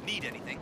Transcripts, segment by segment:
Need anything?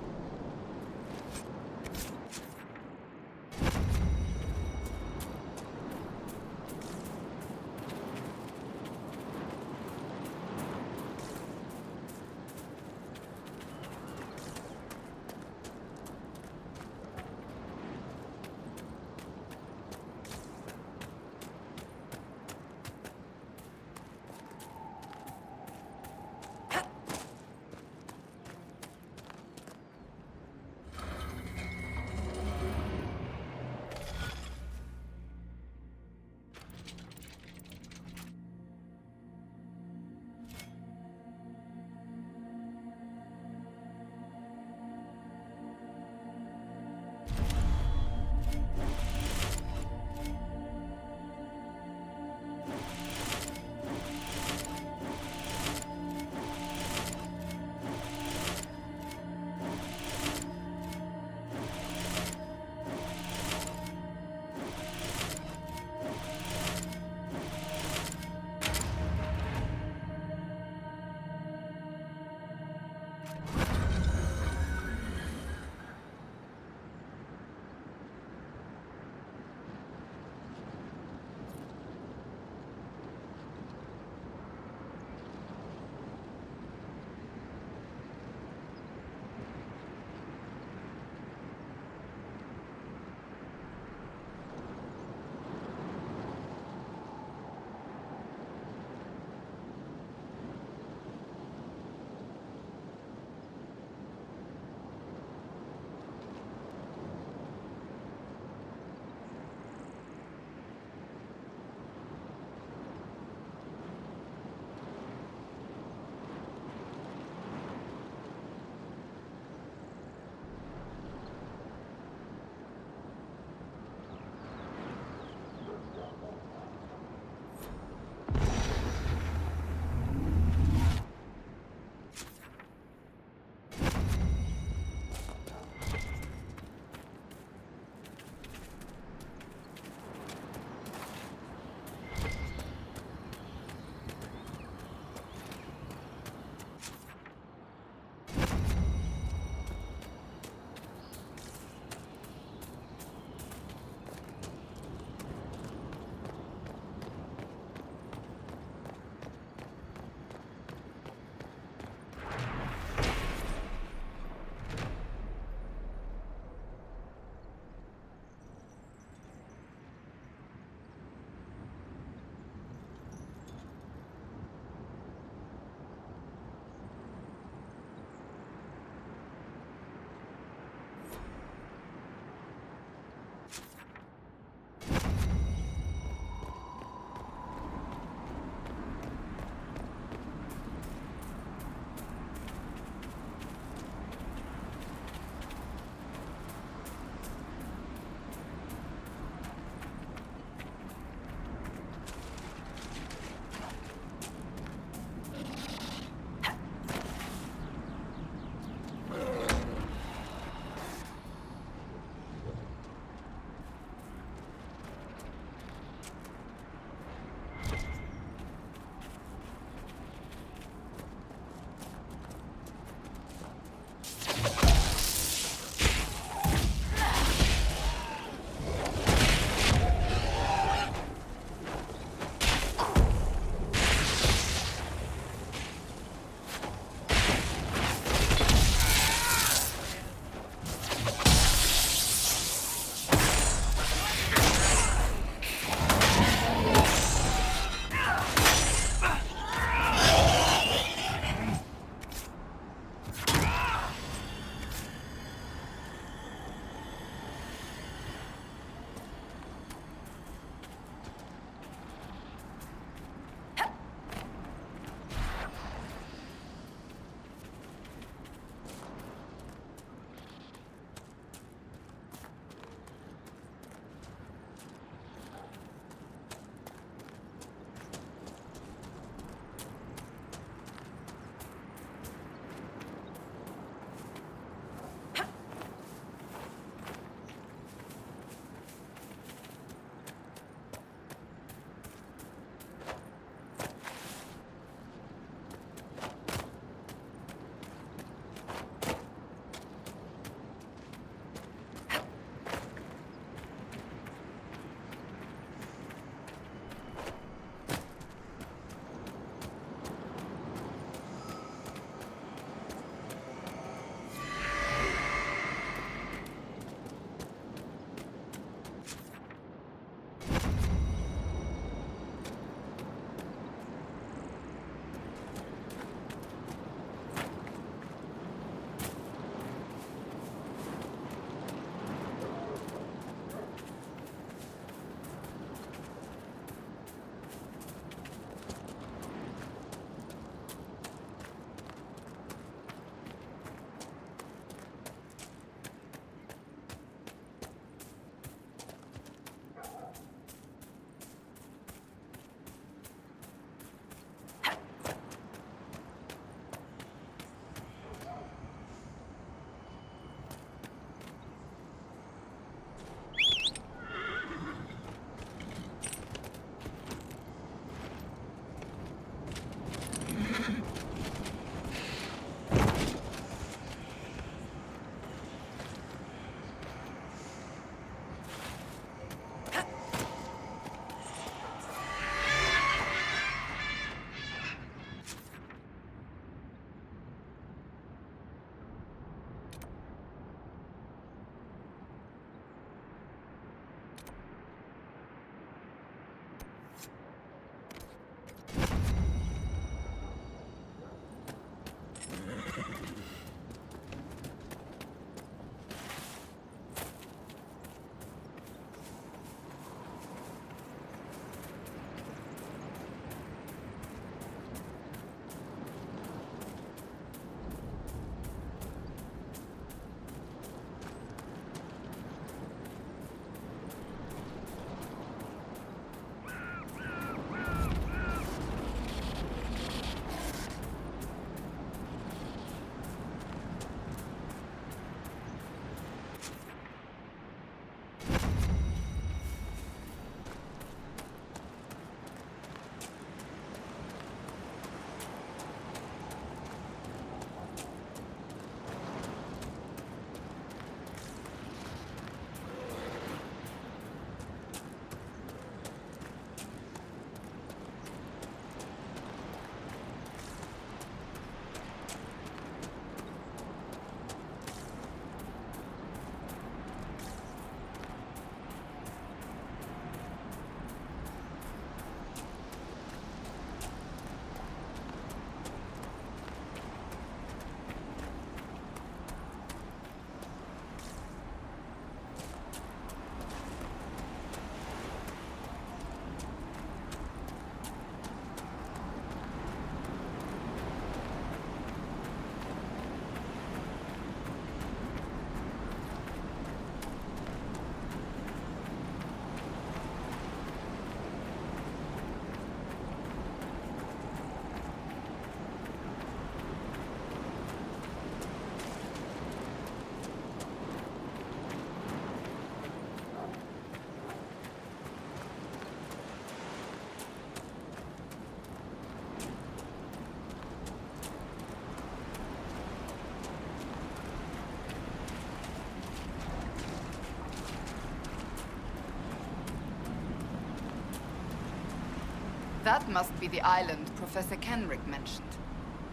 That must be the island Professor Kenrick mentioned.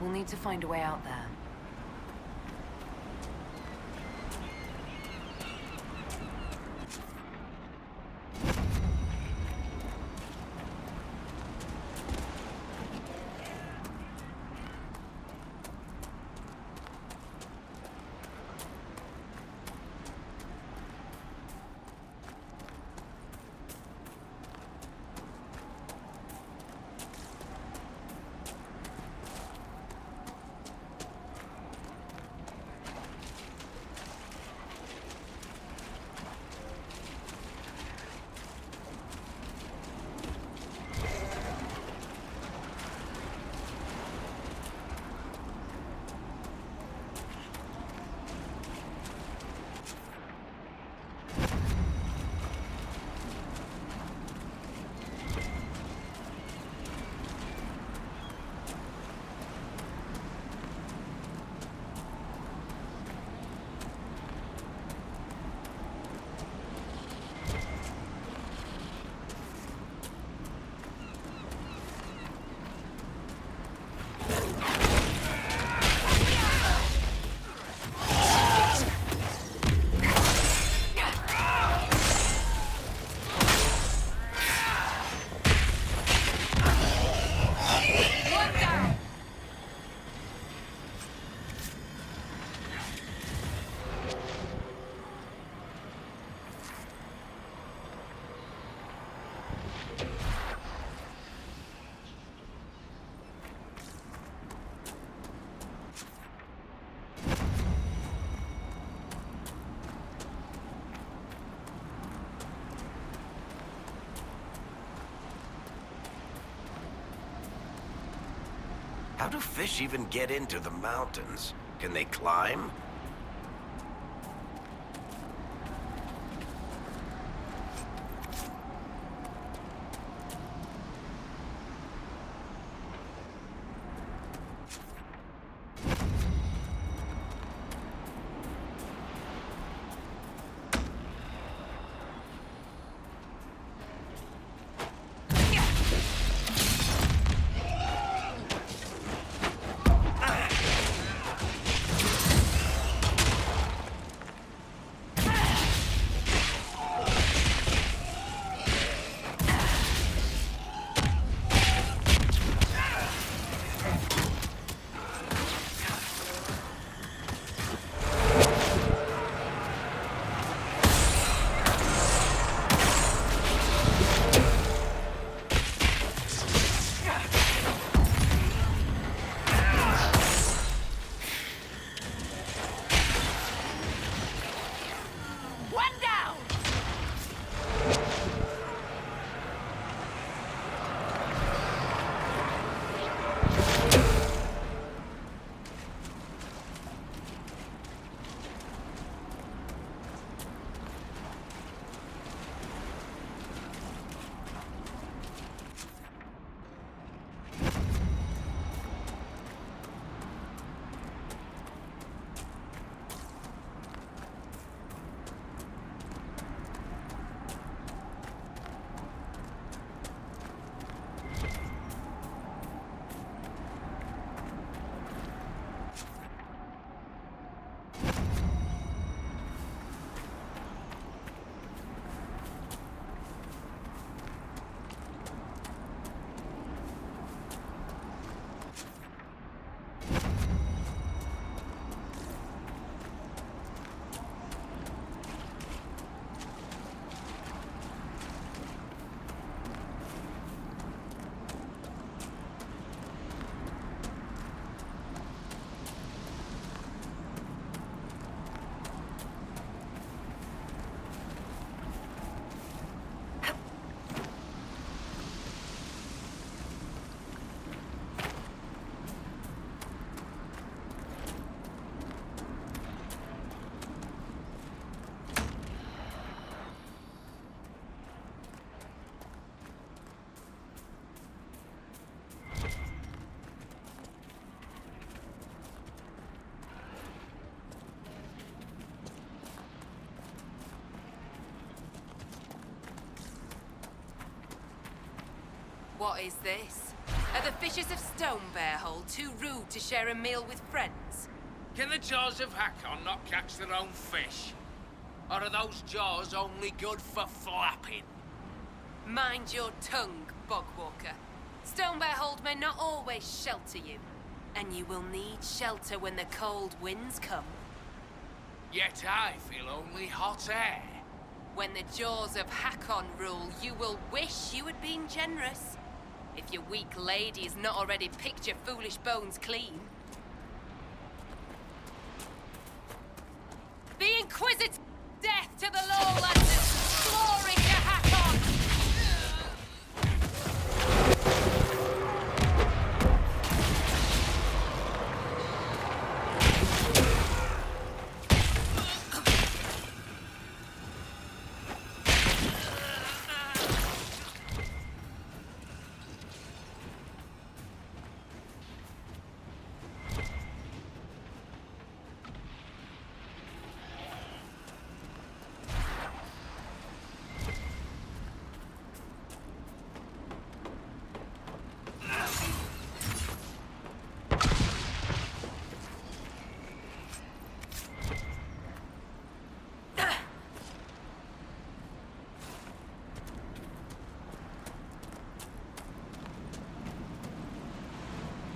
We'll need to find a way out there. How do fish even get into the mountains? Can they climb? What is this? Are the fishers of Stonebearhold too rude to share a meal with friends? Can the jaws of Hakkon not catch their own fish? Or are those jaws only good for flapping? Mind your tongue, Bogwalker. Stonebearhold may not always shelter you, and you will need shelter when the cold winds come. Yet I feel only hot air. When the jaws of Hakkon rule, you will wish you had been generous. If your weak lady has not already picked your foolish bones clean. The Inquisitor! Death to the Lowlanders! Glory to Hakkon!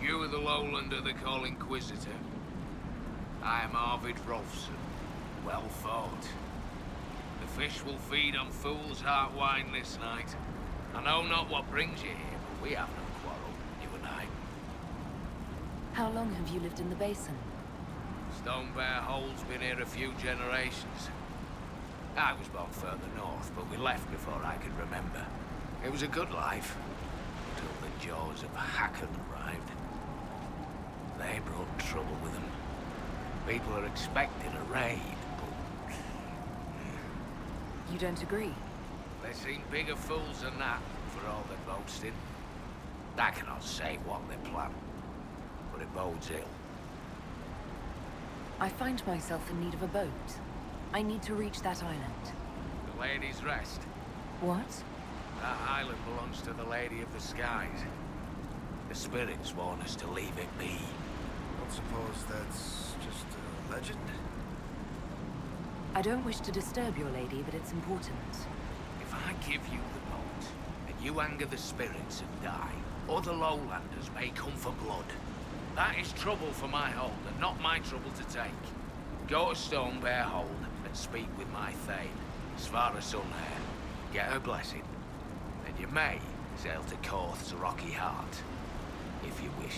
You are the Lowlander they call Inquisitor. I am Arvid Rolfson. Well fought. The fish will feed on fool's heart wine this night. I know not what brings you here, but we have no quarrel, you and I. How long have you lived in the Basin? Stonebearhold's been here a few generations. I was born further north, but we left before I could remember. It was a good life, until the jaws of Hakkon arrived. They brought trouble with them. People are expecting a raid, but... You don't agree? They seem bigger fools than that, for all their boasting. I cannot say what they plan, but it bodes ill. I find myself in need of a boat. I need to reach that island. The Lady's Rest. What? That island belongs to the Lady of the Skies. The spirits warn us to leave it be. Don't suppose that's just a legend? I don't wish to disturb your lady, but it's important. If I give you the boat, and you anger the spirits and die, other Lowlanders may come for blood. That is trouble for my hold, and not my trouble to take. Go to Stonebearhold and speak with my Thane, Svara Sunhair. Get her blessing, and you may sail to Korth's rocky heart, if you wish.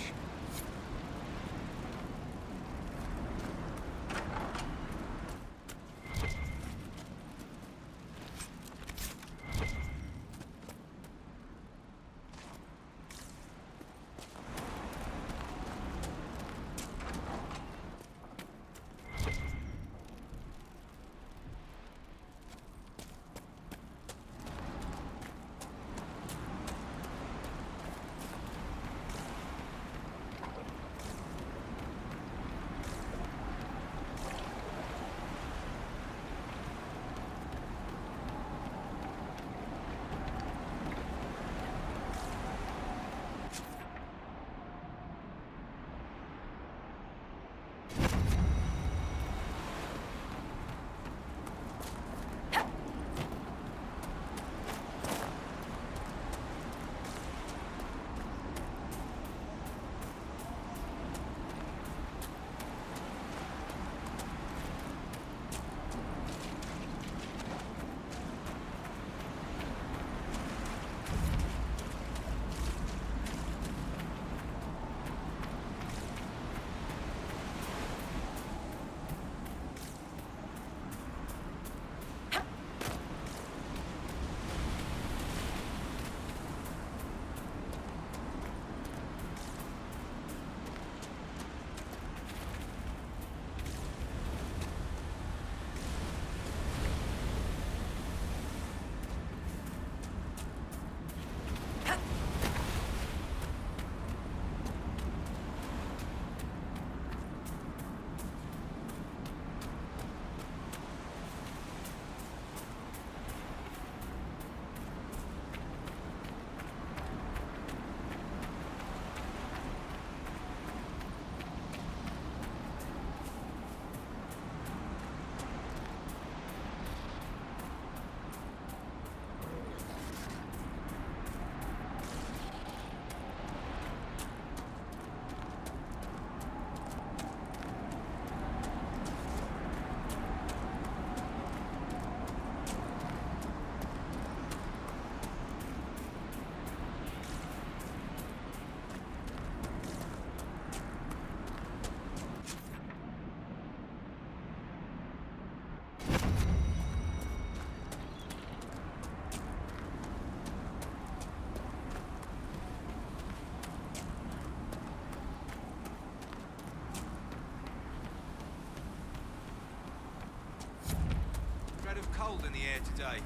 cold in the air today.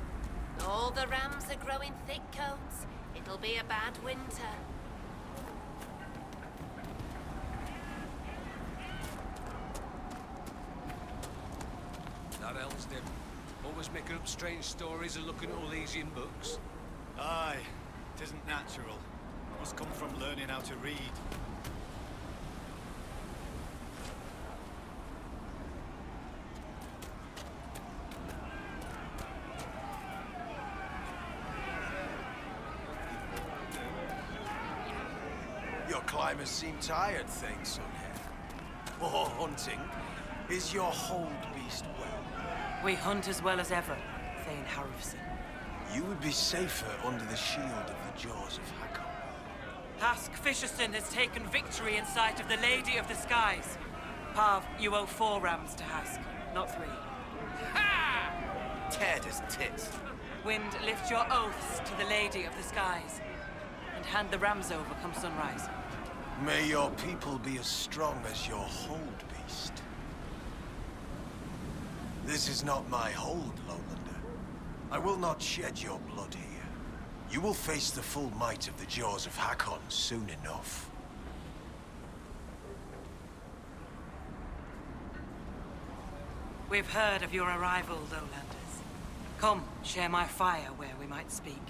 All the rams are growing thick coats. It'll be a bad winter. That Elsdim. Always making up strange stories and looking at all these in books. Aye, it isn't natural. Must come from learning how to read. Your climbers seem tired, thanks, Sunhair. Or hunting. Is your hold beast well? We hunt as well as ever, Thane Harrison. You would be safer under the shield of the jaws of Hakkon. Hask Fisherson has taken victory in sight of the Lady of the Skies. Pav, you owe 4 rams to Hask, not 3. Ha! Teared his tits. Wind, lift your oaths to the Lady of the Skies, and hand the rams over come sunrise. May your people be as strong as your hold beast. This is not my hold, Lowlander. I will not shed your blood here. You will face the full might of the jaws of Hakkon soon enough. We've heard of your arrival, Lowlanders. Come, share my fire where we might speak.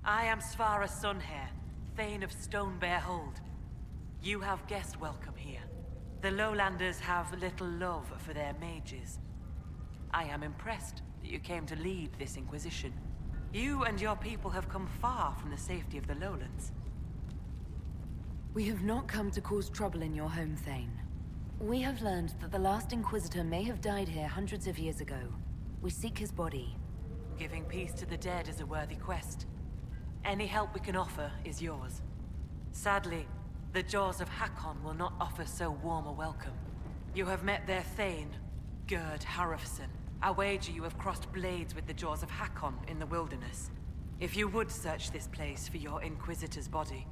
I am Svara Sunhair, Thane of Stonebear Hold. You have guest welcome here. The Lowlanders have little love for their mages. I am impressed that you came to lead this Inquisition. You and your people have come far from the safety of the Lowlands. We have not come to cause trouble in your home, Thane. We have learned that the last Inquisitor may have died here hundreds of years ago. We seek his body. Giving peace to the dead is a worthy quest. Any help we can offer is yours. Sadly, the jaws of Hakkon will not offer so warm a welcome. You have met their Thane, Gerd Harrison. I wager you have crossed blades with the jaws of Hakkon in the wilderness. If you would search this place for your Inquisitor's body,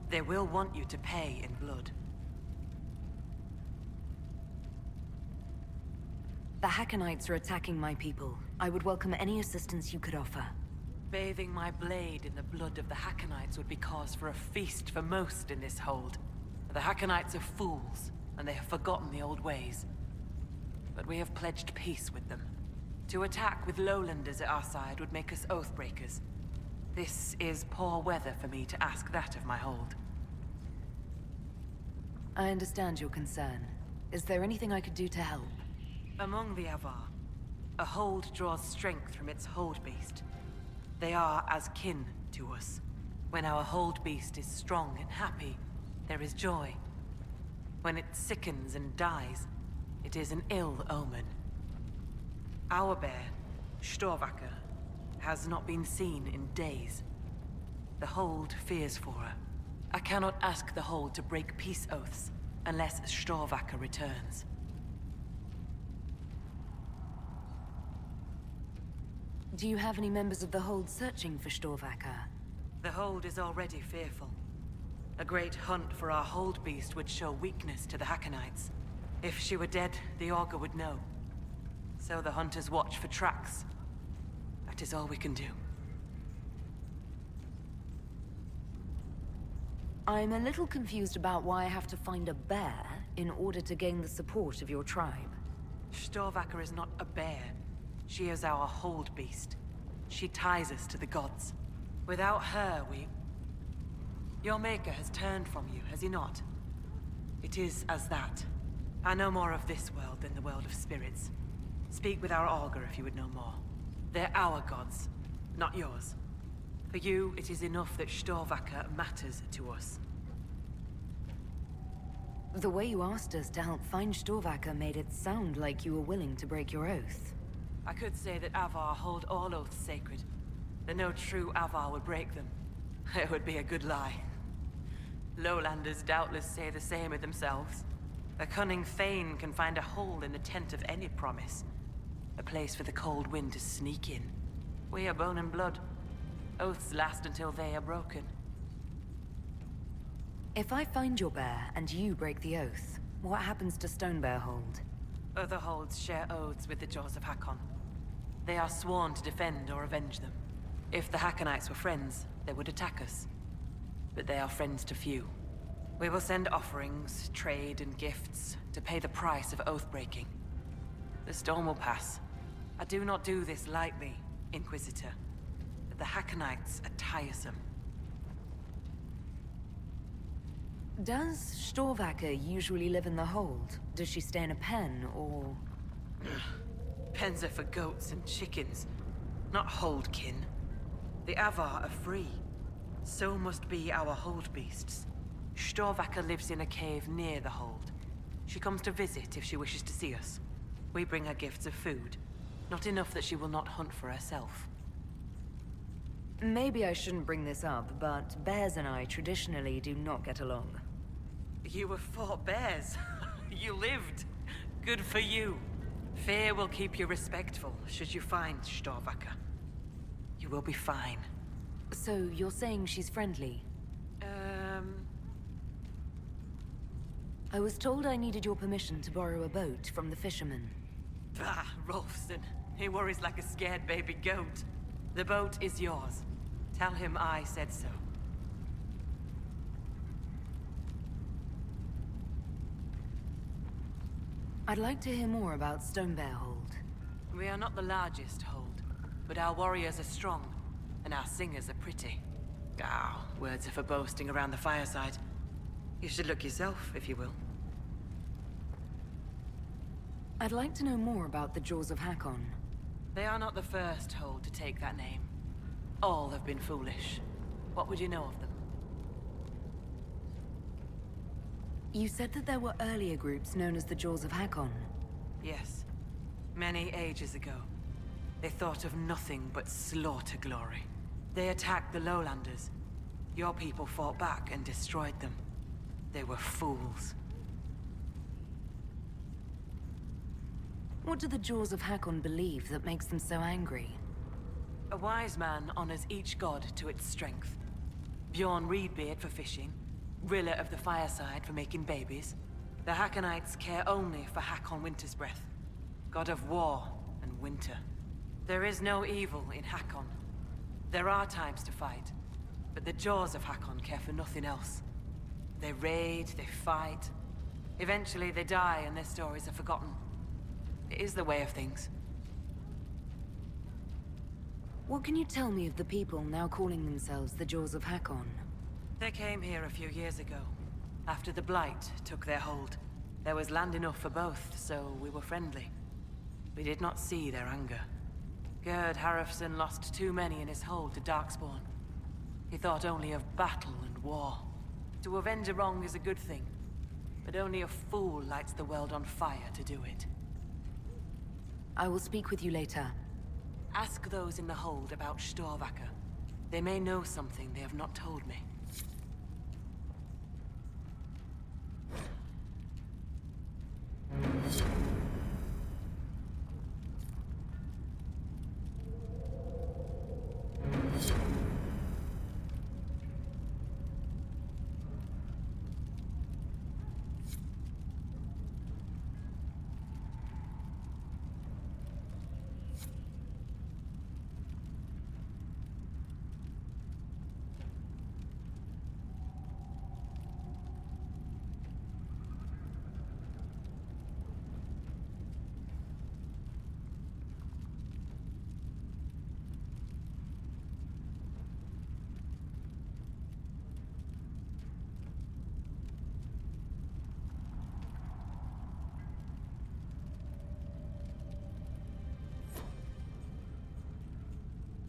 they will want you to pay in blood. The Hakkonites are attacking my people. I would welcome any assistance you could offer. Bathing my blade in the blood of the Hakkonites would be cause for a feast for most in this hold. The Hakkonites are fools, and they have forgotten the old ways. But we have pledged peace with them. To attack with Lowlanders at our side would make us oathbreakers. This is poor weather for me to ask that of my hold. I understand your concern. Is there anything I could do to help? Among the Avvar, a hold draws strength from its hold beast. They are as kin to us. When our hold beast is strong and happy, there is joy. When it sickens and dies, it is an ill omen. Our bear, Storvacker, has not been seen in days. The hold fears for her. I cannot ask the hold to break peace oaths unless Storvacker returns. Do you have any members of the hold searching for Storvacker? The hold is already fearful. A great hunt for our hold beast would show weakness to the Hakkonites. If she were dead, the Augur would know. So the hunters watch for tracks. That is all we can do. I'm a little confused about why I have to find a bear in order to gain the support of your tribe. Storvacker is not a bear. She is our hold beast. She ties us to the gods. Without her, Your Maker has turned from you, has he not? It is as that. I know more of this world than the world of spirits. Speak with our Augur if you would know more. They're our gods, not yours. For you, it is enough that Storvacker matters to us. The way you asked us to help find Storvacker made it sound like you were willing to break your oath. I could say that Avvar hold all oaths sacred, that no true Avvar would break them. It would be a good lie. Lowlanders doubtless say the same of themselves. A cunning Thane can find a hole in the tent of any promise. A place for the cold wind to sneak in. We are bone and blood. Oaths last until they are broken. If I find your bear and you break the oath, What happens to Stonebearhold? Other holds share oaths with the Jaws of Hakkon. They are sworn to defend or avenge them. If the Hakkonites were friends, they would attack us. But they are friends to few. We will send offerings, trade, and gifts to pay the price of oath-breaking. The storm will pass. I do not do this lightly, Inquisitor. But the Hakkonites are tiresome. Does Storvacker usually live in the hold? Does she stay in a pen, or...? Pens are for goats and chickens, not holdkin. The Avvar are free. So must be our hold beasts. Storvacker lives in a cave near the hold. She comes to visit if she wishes to see us. We bring her gifts of food. Not enough that she will not hunt for herself. Maybe I shouldn't bring this up, but bears and I traditionally do not get along. You have fought bears. You lived. Good for you. Fear will keep you respectful should you find Storvacker. You will be fine. So you're saying she's friendly? I was told I needed your permission to borrow a boat from the fisherman. Bah, Rolfson. He worries like a scared baby goat. The boat is yours. Tell him I said so. I'd like to hear more about Stonebearhold. We are not the largest hold, but our warriors are strong, and our singers are pretty. Ah, words are for boasting around the fireside. You should look yourself, if you will. I'd like to know more about the Jaws of Hakkon. They are not the first hold to take that name. All have been foolish. What would you know of them? You said that there were earlier groups known as the Jaws of Hakkon. Yes. Many ages ago. They thought of nothing but slaughter glory. They attacked the lowlanders. Your people fought back and destroyed them. They were fools. What do the Jaws of Hakkon believe that makes them so angry? A wise man honors each god to its strength. Bjorn Reedbeard for fishing, Rilla of the Fireside for making babies. The Hakkonites care only for Hakkon Winter's Breath, god of war and winter. There is no evil in Hakkon. There are times to fight, but the Jaws of Hakkon care for nothing else. They raid, they fight. Eventually they die and their stories are forgotten. It is the way of things. What can you tell me of the people now calling themselves the Jaws of Hakkon? They came here a few years ago, after the Blight took their hold. There was land enough for both, so we were friendly. We did not see their anger. Gerd Harrofson lost too many in his hold to Darkspawn. He thought only of battle and war. To avenge a wrong is a good thing, but only a fool lights the world on fire to do it. I will speak with you later. Ask those in the hold about Storvacker. They may know something they have not told me.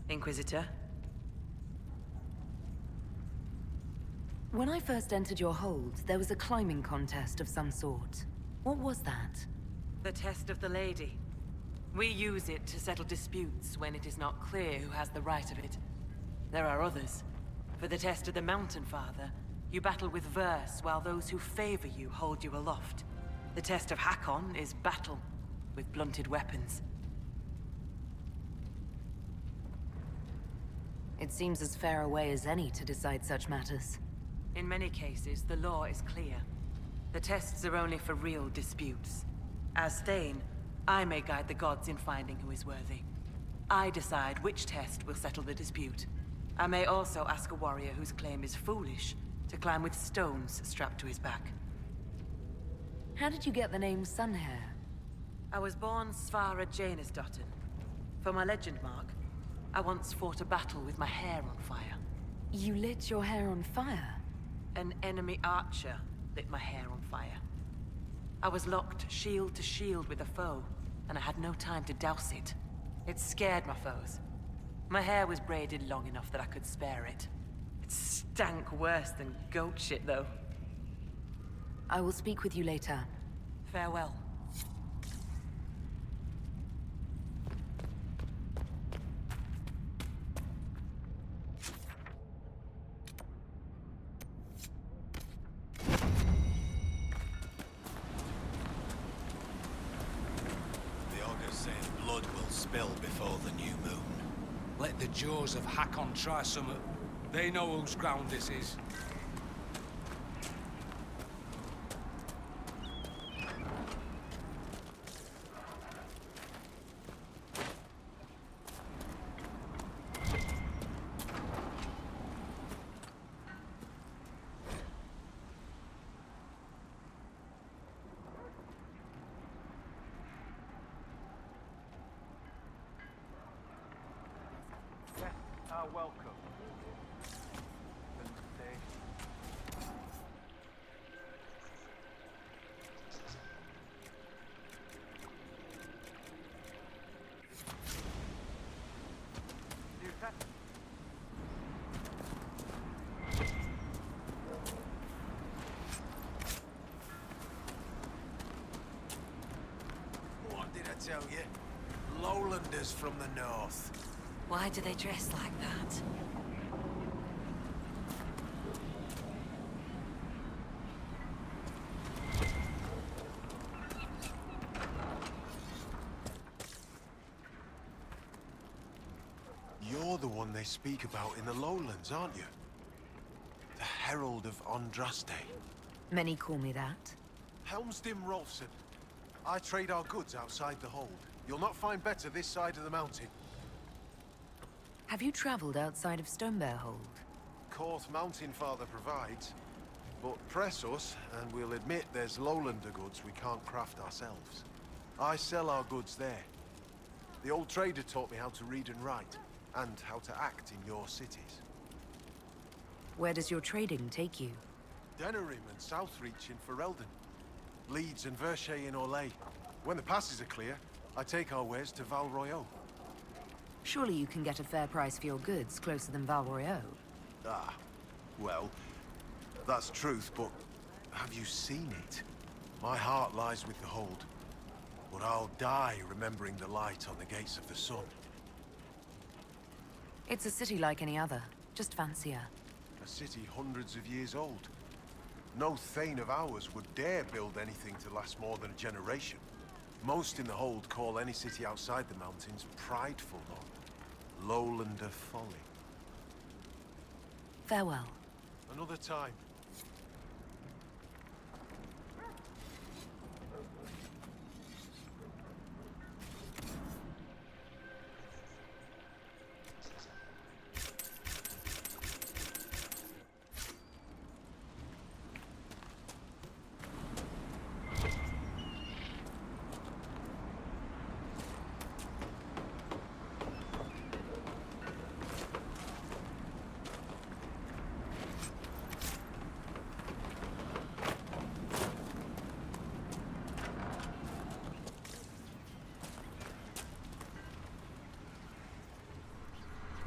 Inquisitor? When I first entered your hold, there was a climbing contest of some sort. What was that? The test of the lady. We use it to settle disputes when it is not clear who has the right of it. There are others. For the test of the Mountain Father, you battle with verse while those who favor you hold you aloft. The test of Hakkon is battle, with blunted weapons. It seems as fair a way as any to decide such matters. In many cases, the law is clear. The tests are only for real disputes. As Thane, I may guide the gods in finding who is worthy. I decide which test will settle the dispute. I may also ask a warrior whose claim is foolish to climb with stones strapped to his back. How did you get the name Sunhair? I was born Svara Janusdottir. For my legend mark, I once fought a battle with my hair on fire. You lit your hair on fire? An enemy archer lit my hair on fire. I was locked shield to shield with a foe, and I had no time to douse it. It scared my foes. My hair was braided long enough that I could spare it. It stank worse than goat shit, though. I will speak with you later. Farewell. Let the jaws of Hakkon try summat. They know whose ground this is. Welcome. What did I tell you? Lowlanders from the north. Why do they dress like that? You're the one they speak about in the lowlands, aren't you? The Herald of Andraste. Many call me that. Helmsdim Rolfson. I trade our goods outside the hold. You'll not find better this side of the mountain. Have you traveled outside of Stonebear Hold? Course Mountain Father provides. But press us, and we'll admit there's lowlander goods we can't craft ourselves. I sell our goods there. The old trader taught me how to read and write, and how to act in your cities. Where does your trading take you? Denerim and Southreach in Ferelden. Leeds and Verchet in Orlais. When the passes are clear, I take our wares to Val Royeaux. Surely you can get a fair price for your goods closer than Val Royeaux. Ah, well, that's truth, but have you seen it? My heart lies with the Hold, but I'll die remembering the light on the gates of the sun. It's a city like any other, just fancier. A city hundreds of years old. No Thane of ours would dare build anything to last more than a generation. Most in the Hold call any city outside the mountains prideful, though. Lowlander folly. Farewell. Another time.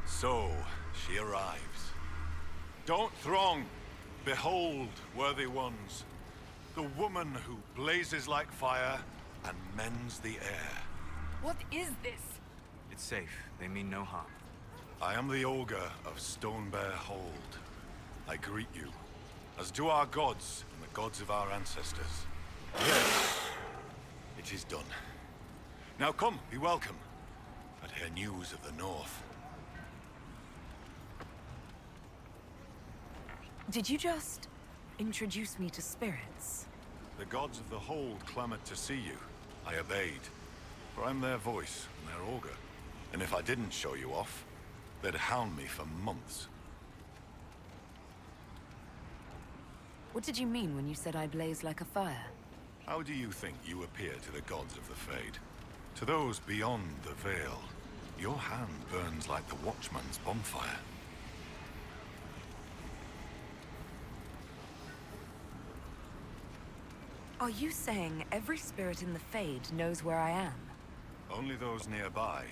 So, she arrives. Don't throng! Behold, worthy ones, the woman who blazes like fire and mends the air. What is this? It's safe. They mean no harm. I am the Ogre of Stonebear Hold. I greet you, as do our gods and the gods of our ancestors. Yes, it is done. Now come, be welcome, and hear news of the North. Did you just introduce me to spirits? The gods of the Hold clamored to see you. I obeyed. For I'm their voice and their augur. And if I didn't show you off, they'd hound me for months. What did you mean when you said I blaze like a fire? How do you think you appear to the gods of the Fade? To those beyond the Veil, your hand burns like the Watchman's bonfire. Are you saying every spirit in the Fade knows where I am? Only those nearby,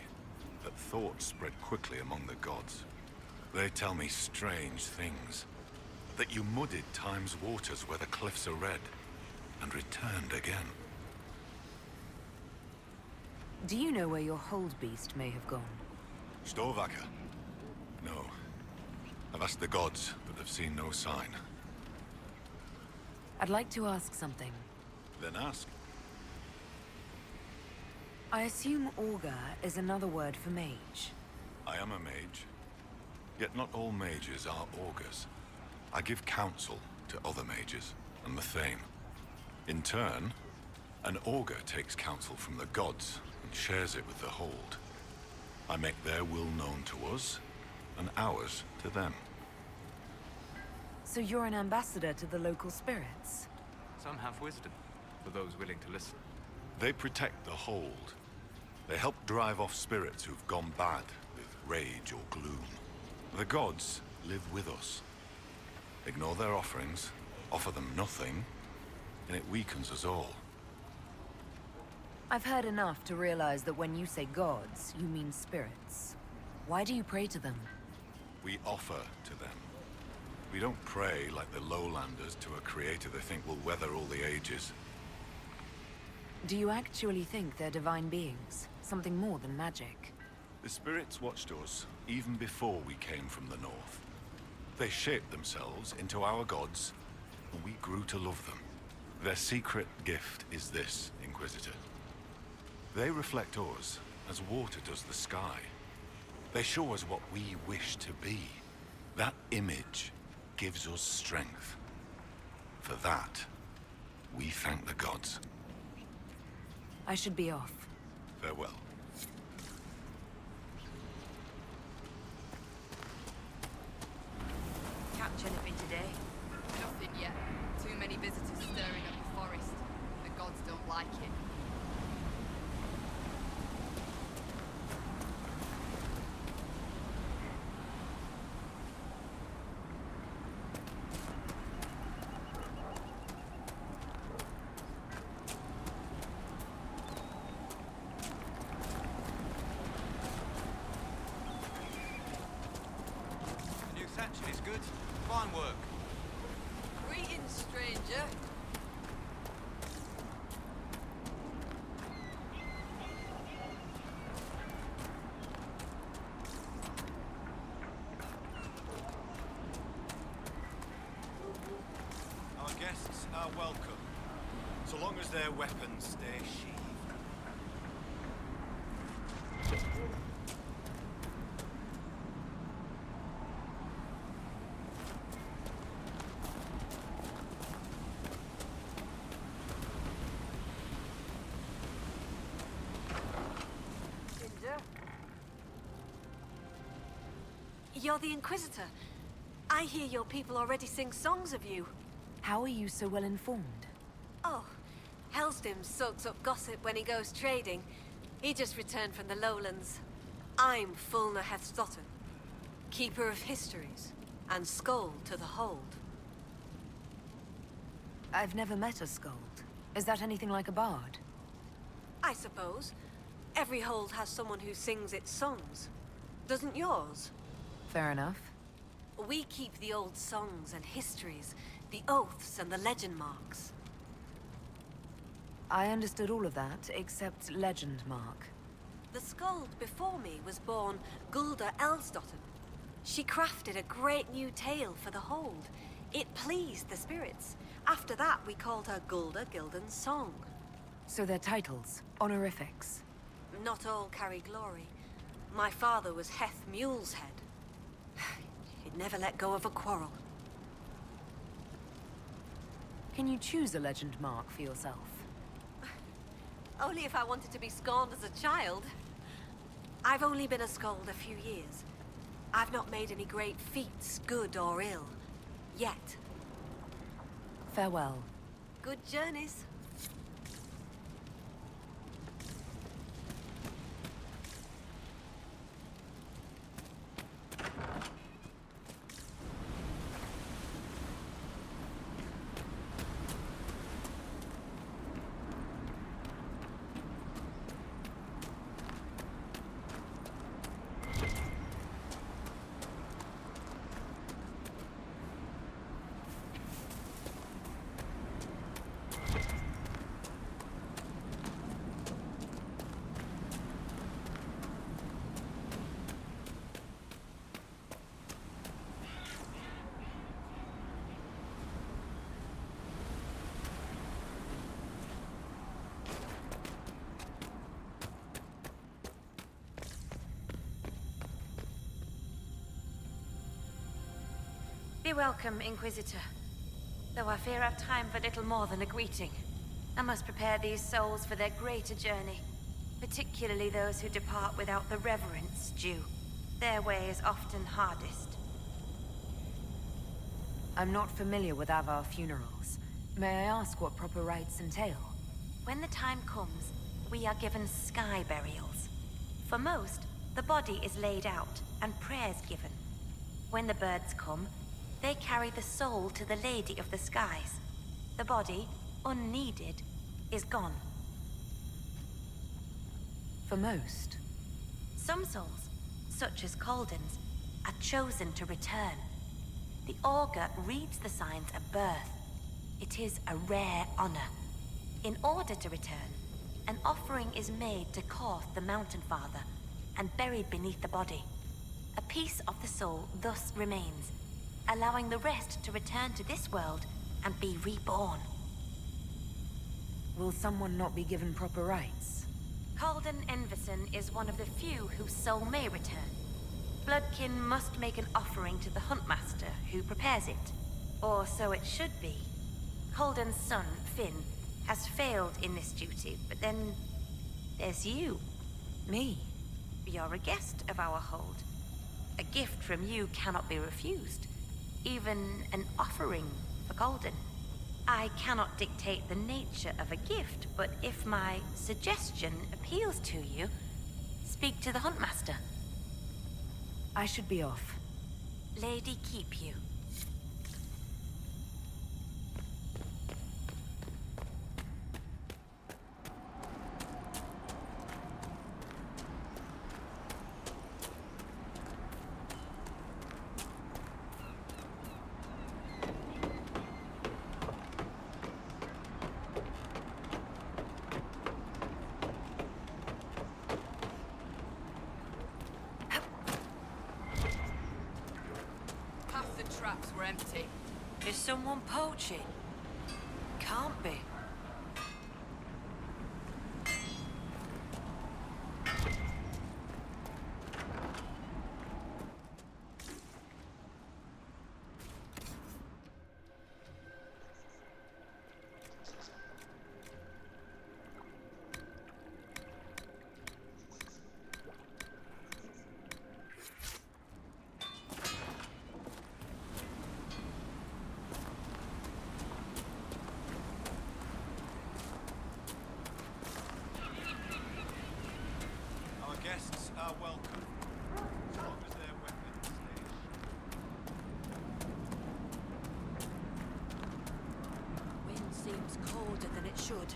but thoughts spread quickly among the gods. They tell me strange things. That you muddied Time's waters where the cliffs are red, and returned again. Do you know where your Hold Beast may have gone? Storvacker? No. I've asked the gods, but they've seen no sign. I'd like to ask something. Then ask. I assume augur is another word for mage. I am a mage. Yet not all mages are augurs. I give counsel to other mages, and the Thane. In turn, an augur takes counsel from the gods and shares it with the Hold. I make their will known to us, and ours to them. So you're an ambassador to the local spirits? Some have wisdom, for those willing to listen. They protect the Hold. They help drive off spirits who've gone bad with rage or gloom. The gods live with us. Ignore their offerings, offer them nothing, and it weakens us all. I've heard enough to realize that when you say gods, you mean spirits. Why do you pray to them? We offer to them. We don't pray like the lowlanders to a creator they think will weather all the ages. Do you actually think they're divine beings? Something more than magic? The spirits watched us even before we came from the north. They shaped themselves into our gods, and we grew to love them. Their secret gift is this, Inquisitor. They reflect us as water does the sky. They show us what we wish to be. That image gives us strength. For that, we thank the gods. I should be off. Farewell. Catch anything today? Nothing yet. Too many visitors stirring up the forest. The gods don't like it. The new thatching is good. Fine work. Greetings, stranger. Our guests are welcome, so long as their weapons stay sheathed. You're the Inquisitor. I hear your people already sing songs of you. How are you so well informed? Oh, Hellstim soaks up gossip when he goes trading. He just returned from the lowlands. I'm Fulna Hethstotten, Keeper of Histories, and Skull to the Hold. I've never met a Skald. Is that anything like a bard? I suppose. Every hold has someone who sings its songs. Doesn't yours? Fair enough. We keep the old songs and histories, the oaths and the legend marks. I understood all of that, except legend mark. The Skald before me was born Gulda Elsdotten. She crafted a great new tale for the Hold. It pleased the spirits. After that, we called her Gulda Gildan's Song. So they're titles, honorifics. Not all carry glory. My father was Heth Mule's Head. He'd never let go of a quarrel. Can you choose a legend mark for yourself? Only if I wanted to be scorned as a child. I've only been a skald a few years. I've not made any great feats, good or ill. Yet. Farewell. Good journeys. Be welcome, Inquisitor. Though I fear I've time for little more than a greeting. I must prepare these souls for their greater journey, particularly those who depart without the reverence due. Their way is often hardest. I'm not familiar with Avvar funerals. May I ask what proper rites entail? When the time comes, we are given sky burials. For most, the body is laid out and prayers given. When the birds come, they carry the soul to the Lady of the Skies. The body, unneeded, is gone. For most? Some souls, such as Calden's, are chosen to return. The Augur reads the signs at birth. It is a rare honor. In order to return, an offering is made to Korth the Mountain Father and buried beneath the body. A piece of the soul thus remains, allowing the rest to return to this world and be reborn. Will someone not be given proper rites? Calden Enverson is one of the few whose soul may return. Bloodkin must make an offering to the Huntmaster, who prepares it. Or so it should be. Calden's son, Finn, has failed in this duty, but then there's you. Me? You're a guest of our hold. A gift from you cannot be refused. Even an offering for Calden. I cannot dictate the nature of a gift, but if my suggestion appeals to you, speak to the Huntmaster. I should be off. Lady keep you. Traps were empty. Is someone poaching? Can't be. Guests are welcome, as long as their weapons stay. Wind seems colder than it should.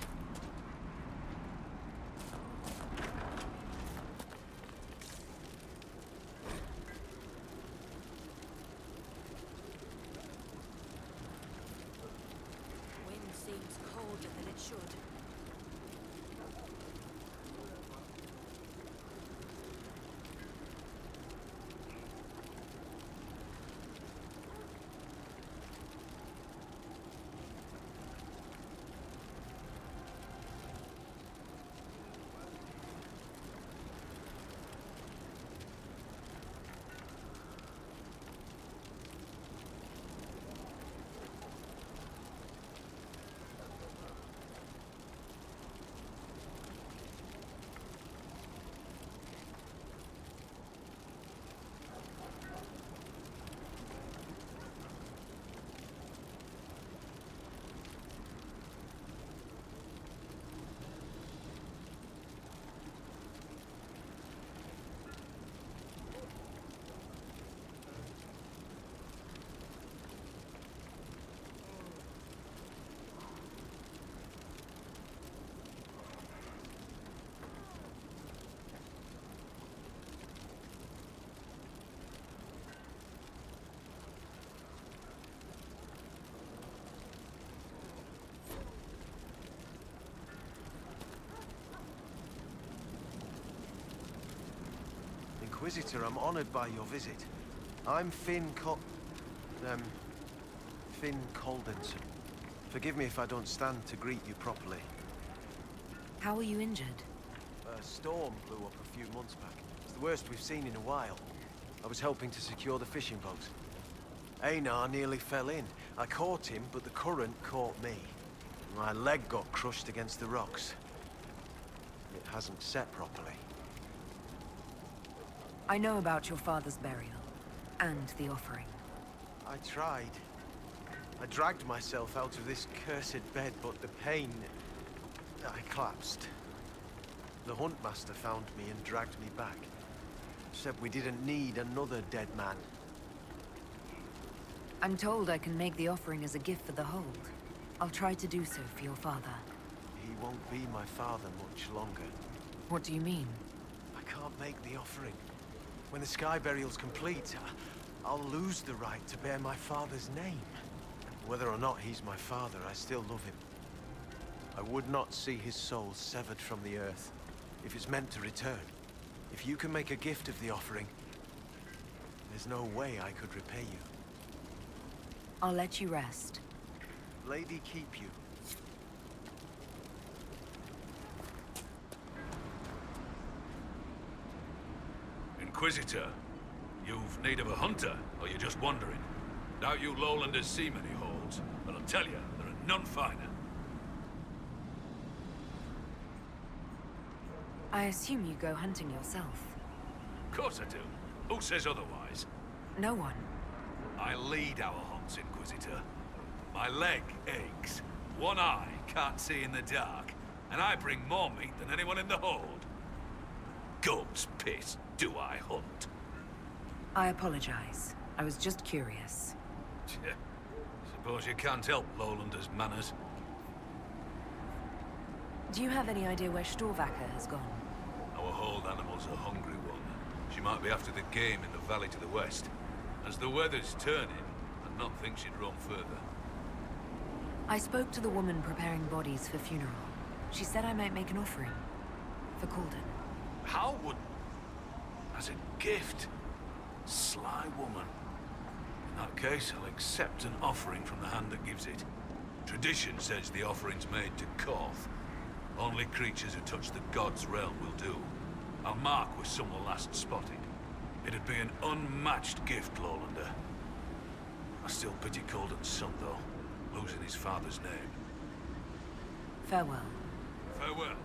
Wind seems colder than it should. Inquisitor, I'm honored by your visit. I'm Finn Coldenson. Forgive me if I don't stand to greet you properly. How are you injured? A storm blew up a few months back. It's the worst we've seen in a while. I was helping to secure the fishing boat. Einar nearly fell in. I caught him, but the current caught me. My leg got crushed against the rocks. It hasn't set properly. I know about your father's burial, and the offering. I tried. I dragged myself out of this cursed bed, but the pain... I collapsed. The Huntmaster found me and dragged me back. Said we didn't need another dead man. I'm told I can make the offering as a gift for the Hold. I'll try to do so for your father. He won't be my father much longer. What do you mean? I can't make the offering. When the Sky Burial's complete, I'll lose the right to bear my father's name. Whether or not he's my father, I still love him. I would not see his soul severed from the earth, if it's meant to return. If you can make a gift of the offering, there's no way I could repay you. I'll let you rest. Lady keep you. Inquisitor, you've need of a hunter, or you're just wandering? Doubt you lowlanders see many holds, but I'll tell you, there are none finer. I assume you go hunting yourself. Of course I do. Who says otherwise? No one. I lead our hunts, Inquisitor. My leg aches, one eye can't see in the dark, and I bring more meat than anyone in the hold. God's piss, do I hunt? I apologize. I was just curious. Suppose you can't help Lowlanders' manners. Do you have any idea where Storvacker has gone? Our hold animal's a hungry one. She might be after the game in the valley to the west. As the weather's turning, I'd not think she'd roam further. I spoke to the woman preparing bodies for funeral. She said I might make an offering. For Calden. How would... As a gift? Sly woman. In that case, I'll accept an offering from the hand that gives it. Tradition says the offering's made to Koth. Only creatures who touch the gods' realm will do. I'll mark where someone last spotted. It'd be an unmatched gift, Lowlander. I still pity Calden's son, though, losing his father's name. Farewell. Farewell.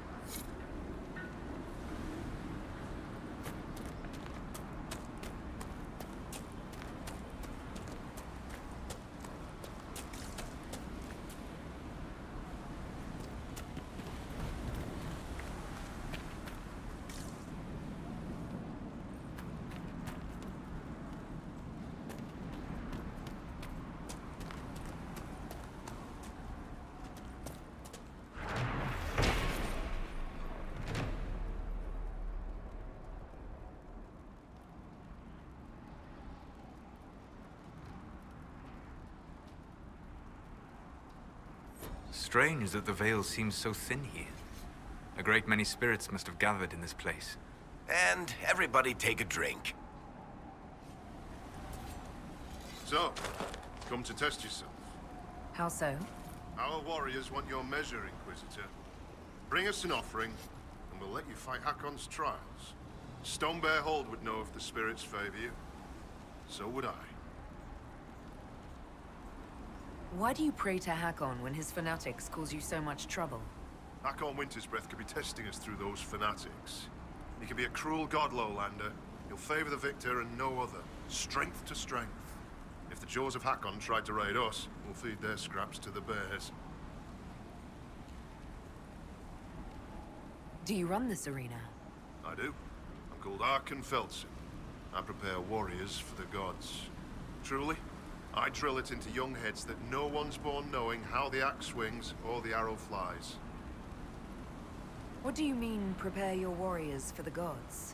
Strange that the veil seems so thin here. A great many spirits must have gathered in this place. And everybody take a drink. So, come to test yourself. How so? Our warriors want your measure, Inquisitor. Bring us an offering, and we'll let you fight Hakkon's trials. Stonebear Hold would know if the spirits favor you. So would I. Why do you pray to Hakkon when his fanatics cause you so much trouble? Hakkon Wintersbreath could be testing us through those fanatics. He can be a cruel god, Lowlander. He'll favor the victor and no other. Strength to strength. If the jaws of Hakkon tried to raid us, we'll feed their scraps to the bears. Do you run this arena? I do. I'm called Hakkon Feltson. I prepare warriors for the gods. Truly, I drill it into young heads that no one's born knowing how the axe swings or the arrow flies. What do you mean, prepare your warriors for the gods?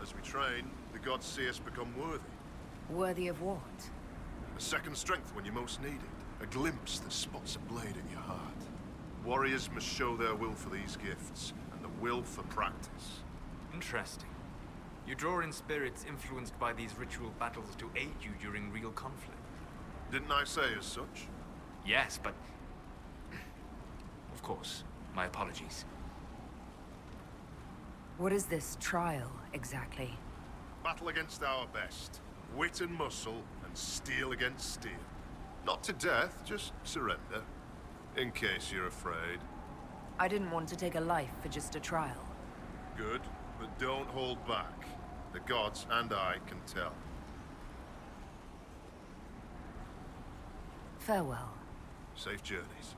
As we train, the gods see us become worthy. Worthy of what? A second strength when you most need it. A glimpse that spots a blade in your heart. Warriors must show their will for these gifts, and the will for practice. Interesting. You draw in spirits influenced by these ritual battles to aid you during real conflict. Didn't I say as such? Yes, but... Of course. My apologies. What is this trial, exactly? Battle against our best. Wit and muscle, and steel against steel. Not to death, just surrender. In case you're afraid. I didn't want to take a life for just a trial. Good, but don't hold back. The gods and I can tell. Farewell. Safe journeys.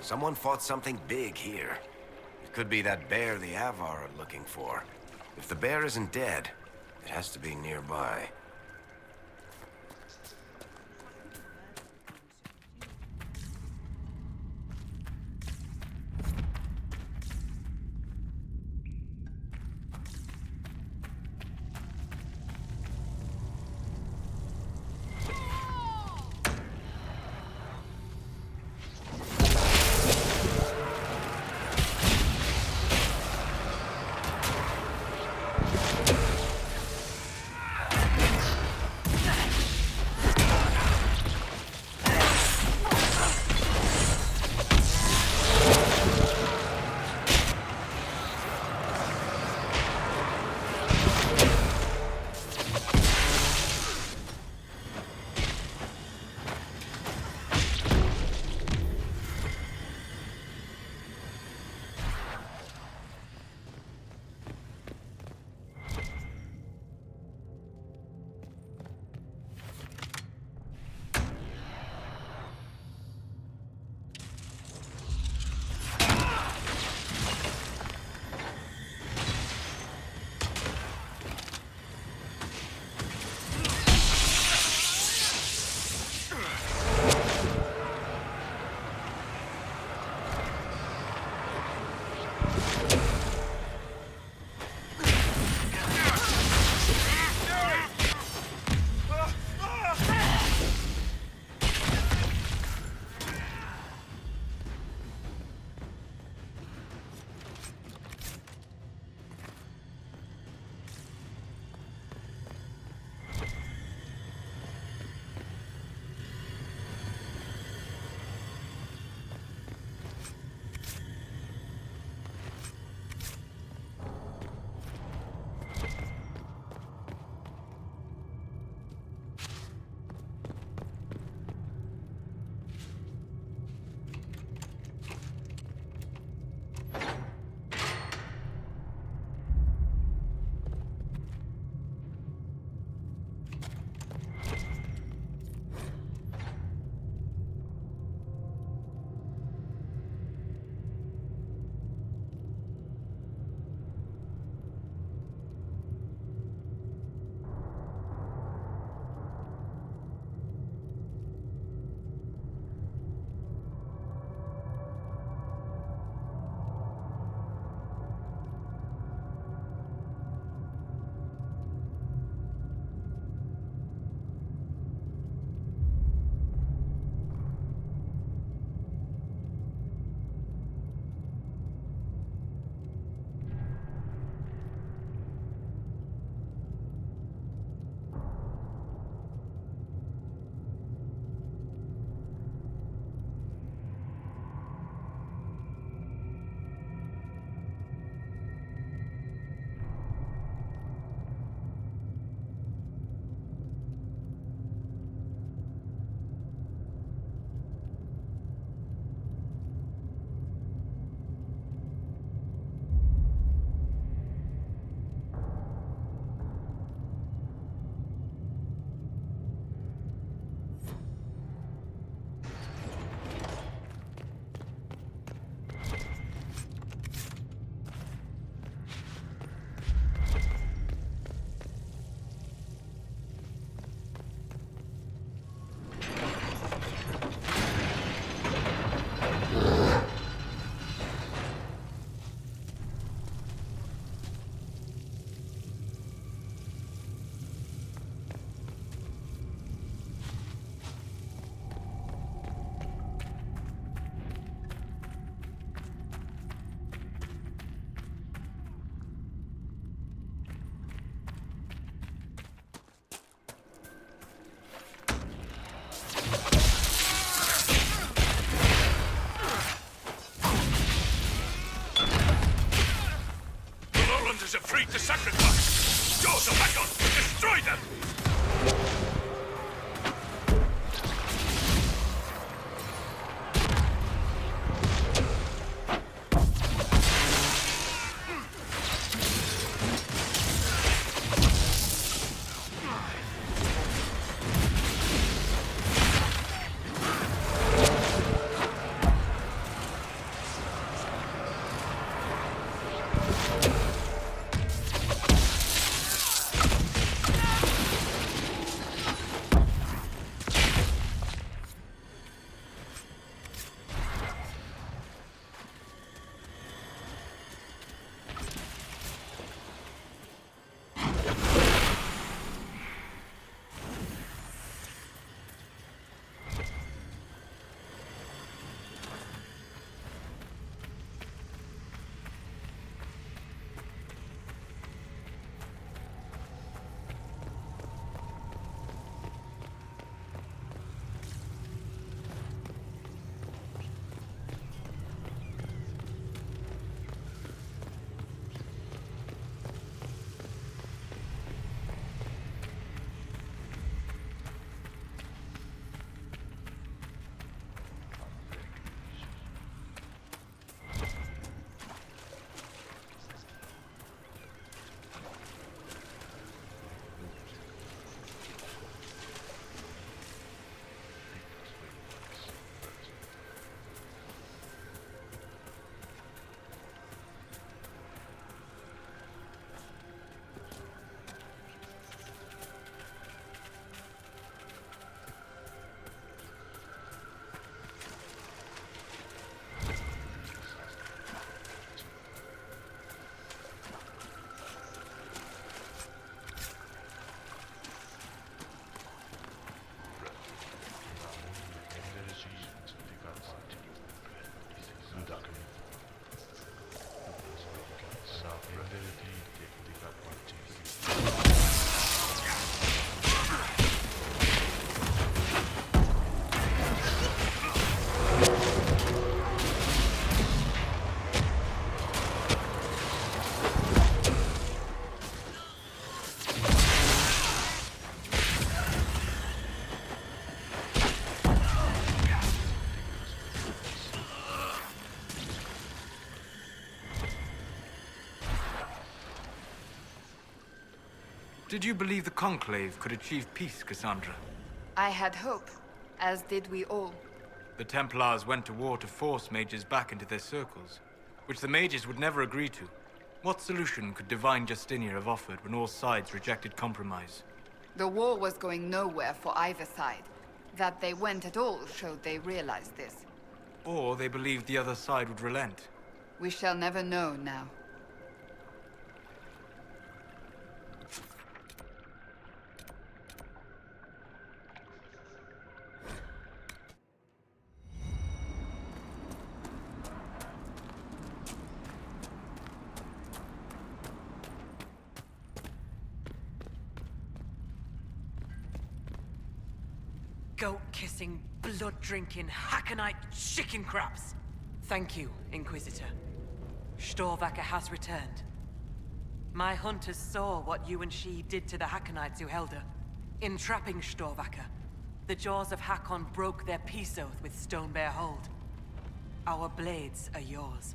Someone fought something big here. It could be that bear the Avvar are looking for. If the bear isn't dead, it has to be nearby. retreat to sacrifice! Jaws of Hakkon! Destroy them! Did you believe the Conclave could achieve peace, Cassandra? I had hope, as did we all. The Templars went to war to force mages back into their circles, which the mages would never agree to. What solution could Divine Justinia have offered when all sides rejected compromise? The war was going nowhere for either side. That they went at all showed they realized this. Or they believed the other side would relent. We shall never know now. Goat-kissing, blood-drinking, Hakkonite chicken craps! Thank you, Inquisitor. Storvacker has returned. My hunters saw what you and she did to the Hakkonites who held her. In trapping Storvacker, the jaws of Hakkon broke their peace oath with Stonebear Hold. Our blades are yours.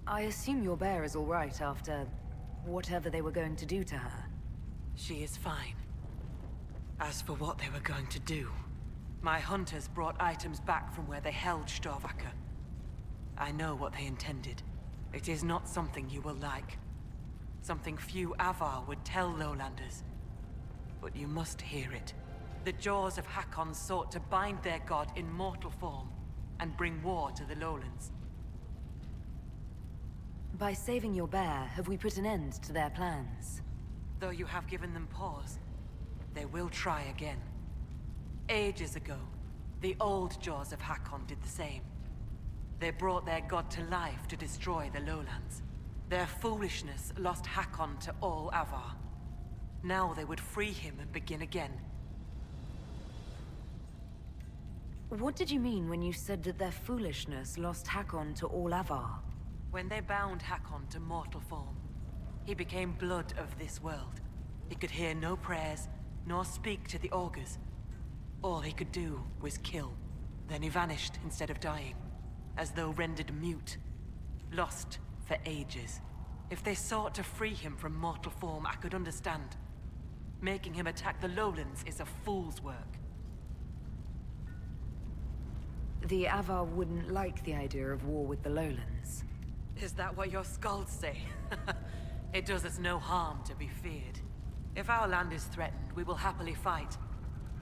I assume your bear is all right after whatever they were going to do to her. She is fine. As for what they were going to do, my hunters brought items back from where they held Storvacker. I know what they intended. It is not something you will like. Something few Avvar would tell Lowlanders. But you must hear it. The jaws of Hakkon sought to bind their god in mortal form and bring war to the Lowlands. By saving your bear, have we put an end to their plans? Though you have given them pause, they will try again. Ages ago, the old jaws of Hakkon did the same. They brought their god to life to destroy the Lowlands. Their foolishness lost Hakkon to all Avvar. Now they would free him and begin again. What did you mean when you said that their foolishness lost Hakkon to all Avvar? When they bound Hakkon to mortal form, he became blood of this world. He could hear no prayers, nor speak to the augurs. All he could do was kill. Then he vanished instead of dying, as though rendered mute, lost for ages. If they sought to free him from mortal form, I could understand. Making him attack the lowlands is a fool's work. The Avvar wouldn't like the idea of war with the lowlands. Is that what your skalds say? It does us no harm to be feared. If our land is threatened, we will happily fight.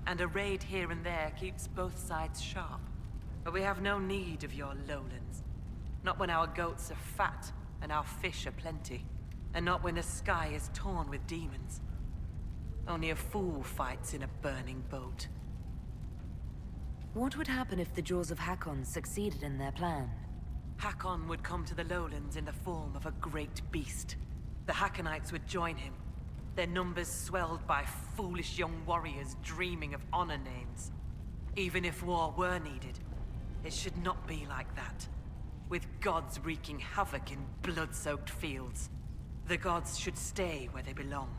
And a raid here and there keeps both sides sharp. But we have no need of your lowlands. Not when our goats are fat and our fish are plenty. And not when the sky is torn with demons. Only a fool fights in a burning boat. What would happen if the Jaws of Hakkon succeeded in their plan? Hakkon would come to the lowlands in the form of a great beast. The Hakkonites would join him, their numbers swelled by foolish young warriors dreaming of honor names. Even if war were needed, it should not be like that. With gods wreaking havoc in blood-soaked fields, the gods should stay where they belong.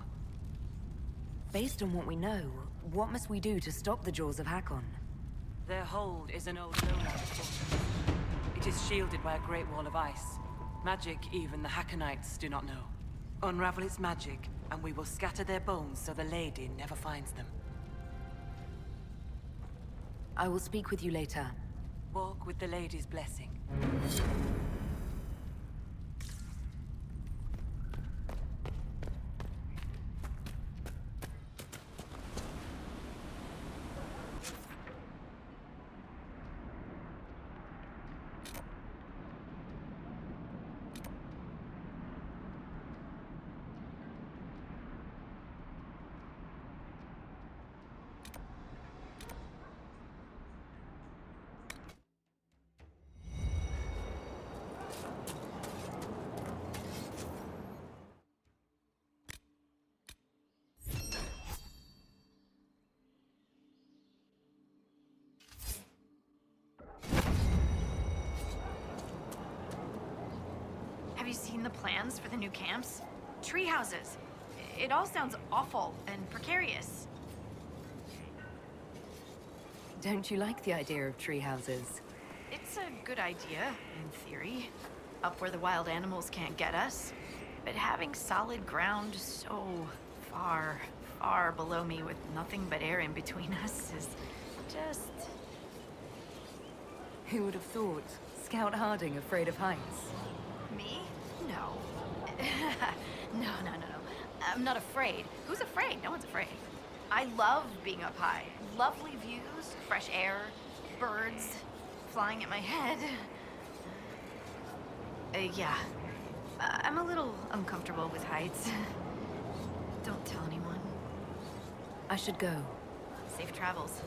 Based on what we know, what must we do to stop the Jaws of Hakkon? Their hold is an old lowland fortress. It is shielded by a great wall of ice. Magic even the Hakkonites do not know. Unravel its magic, and we will scatter their bones so the lady never finds them. I will speak with you later. Walk with the lady's blessing. Have you seen the plans for the new camps? Tree houses. It all sounds awful and precarious. Don't you like the idea of tree houses? It's a good idea, in theory. Up where the wild animals can't get us. But having solid ground so far, far below me with nothing but air in between us is just... Who would have thought? Scout Harding afraid of heights? Me? No. No. I'm not afraid. Who's afraid? No one's afraid. I love being up high. Lovely views, fresh air, birds flying at my head. Yeah. I'm a little uncomfortable with heights. Don't tell anyone. I should go. Safe travels.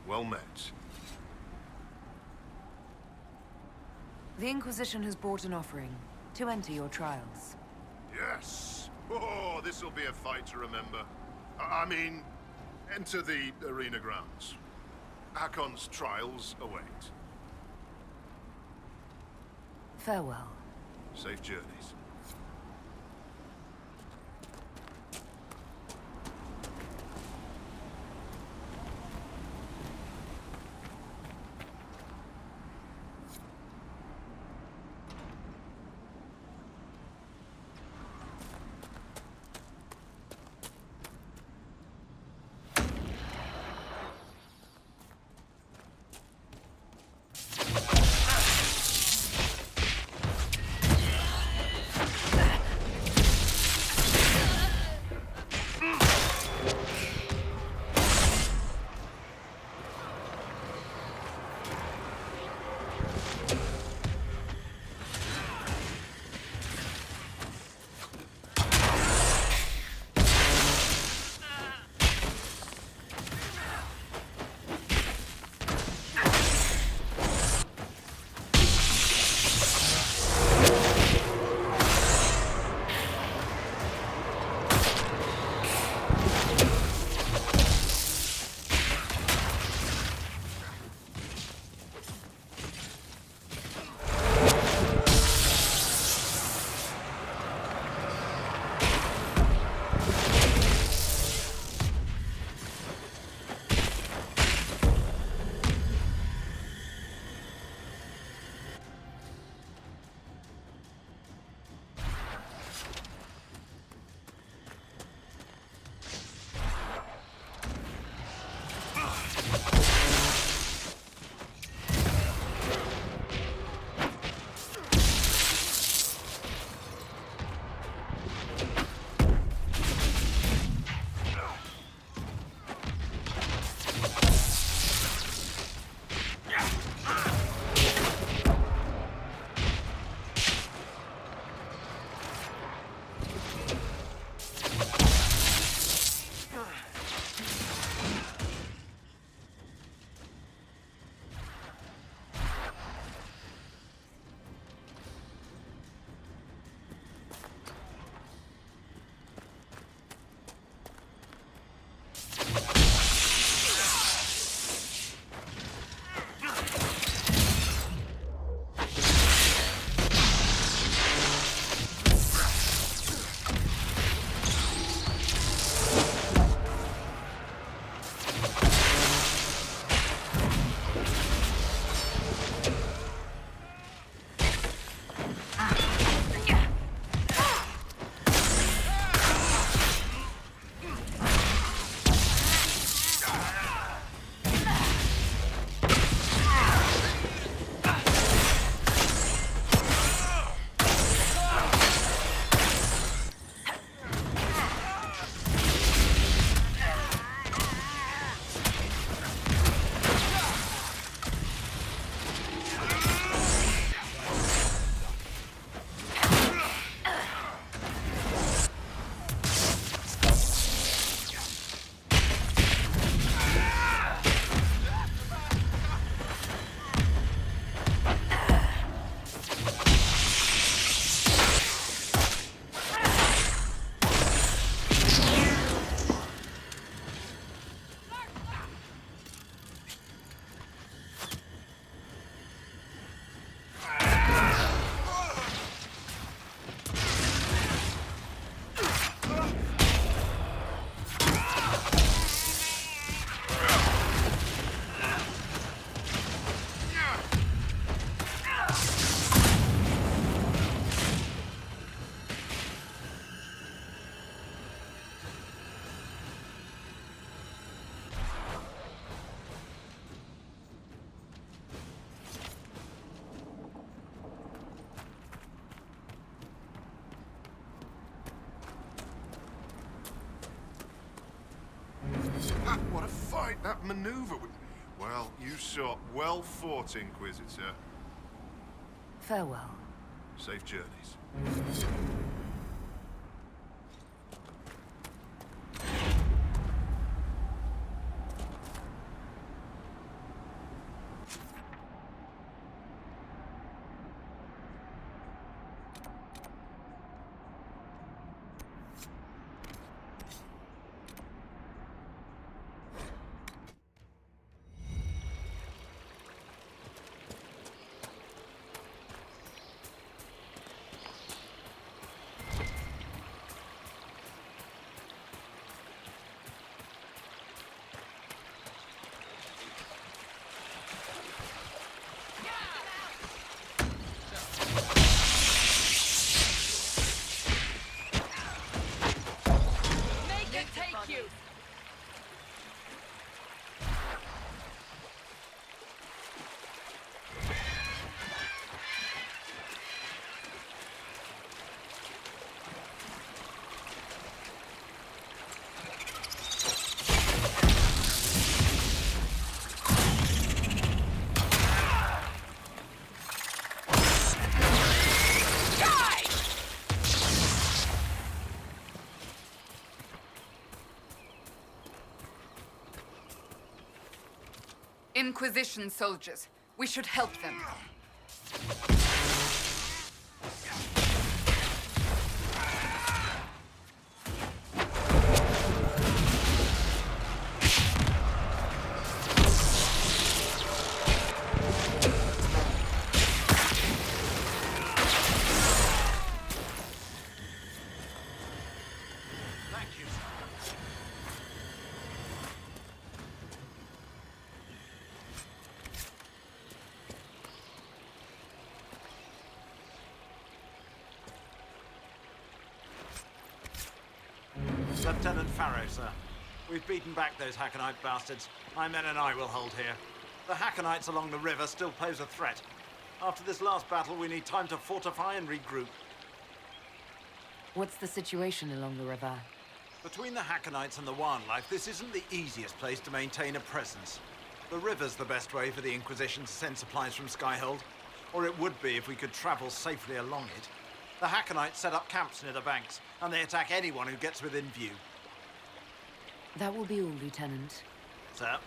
Well met. The Inquisition has brought an offering to enter your trials. Yes! Oh, this'll be a fight to remember. I mean, enter the arena grounds. Hakkon's trials await. Farewell. Safe journeys. What a fight that maneuver was. Well, you saw well fought, Inquisitor. Farewell. Safe journeys. Inquisition soldiers. We should help them. Lieutenant Farrow, sir. We've beaten back those Hakkonite bastards. My men and I will hold here. The Hakkonites along the river still pose a threat. After this last battle, we need time to fortify and regroup. What's the situation along the river? Between the Hakkonites and the wildlife, this isn't the easiest place to maintain a presence. The river's the best way for the Inquisition to send supplies from Skyhold, or it would be if we could travel safely along it. The Hakkonites set up camps near the banks, and they attack anyone who gets within view. That will be all, Lieutenant. Sir?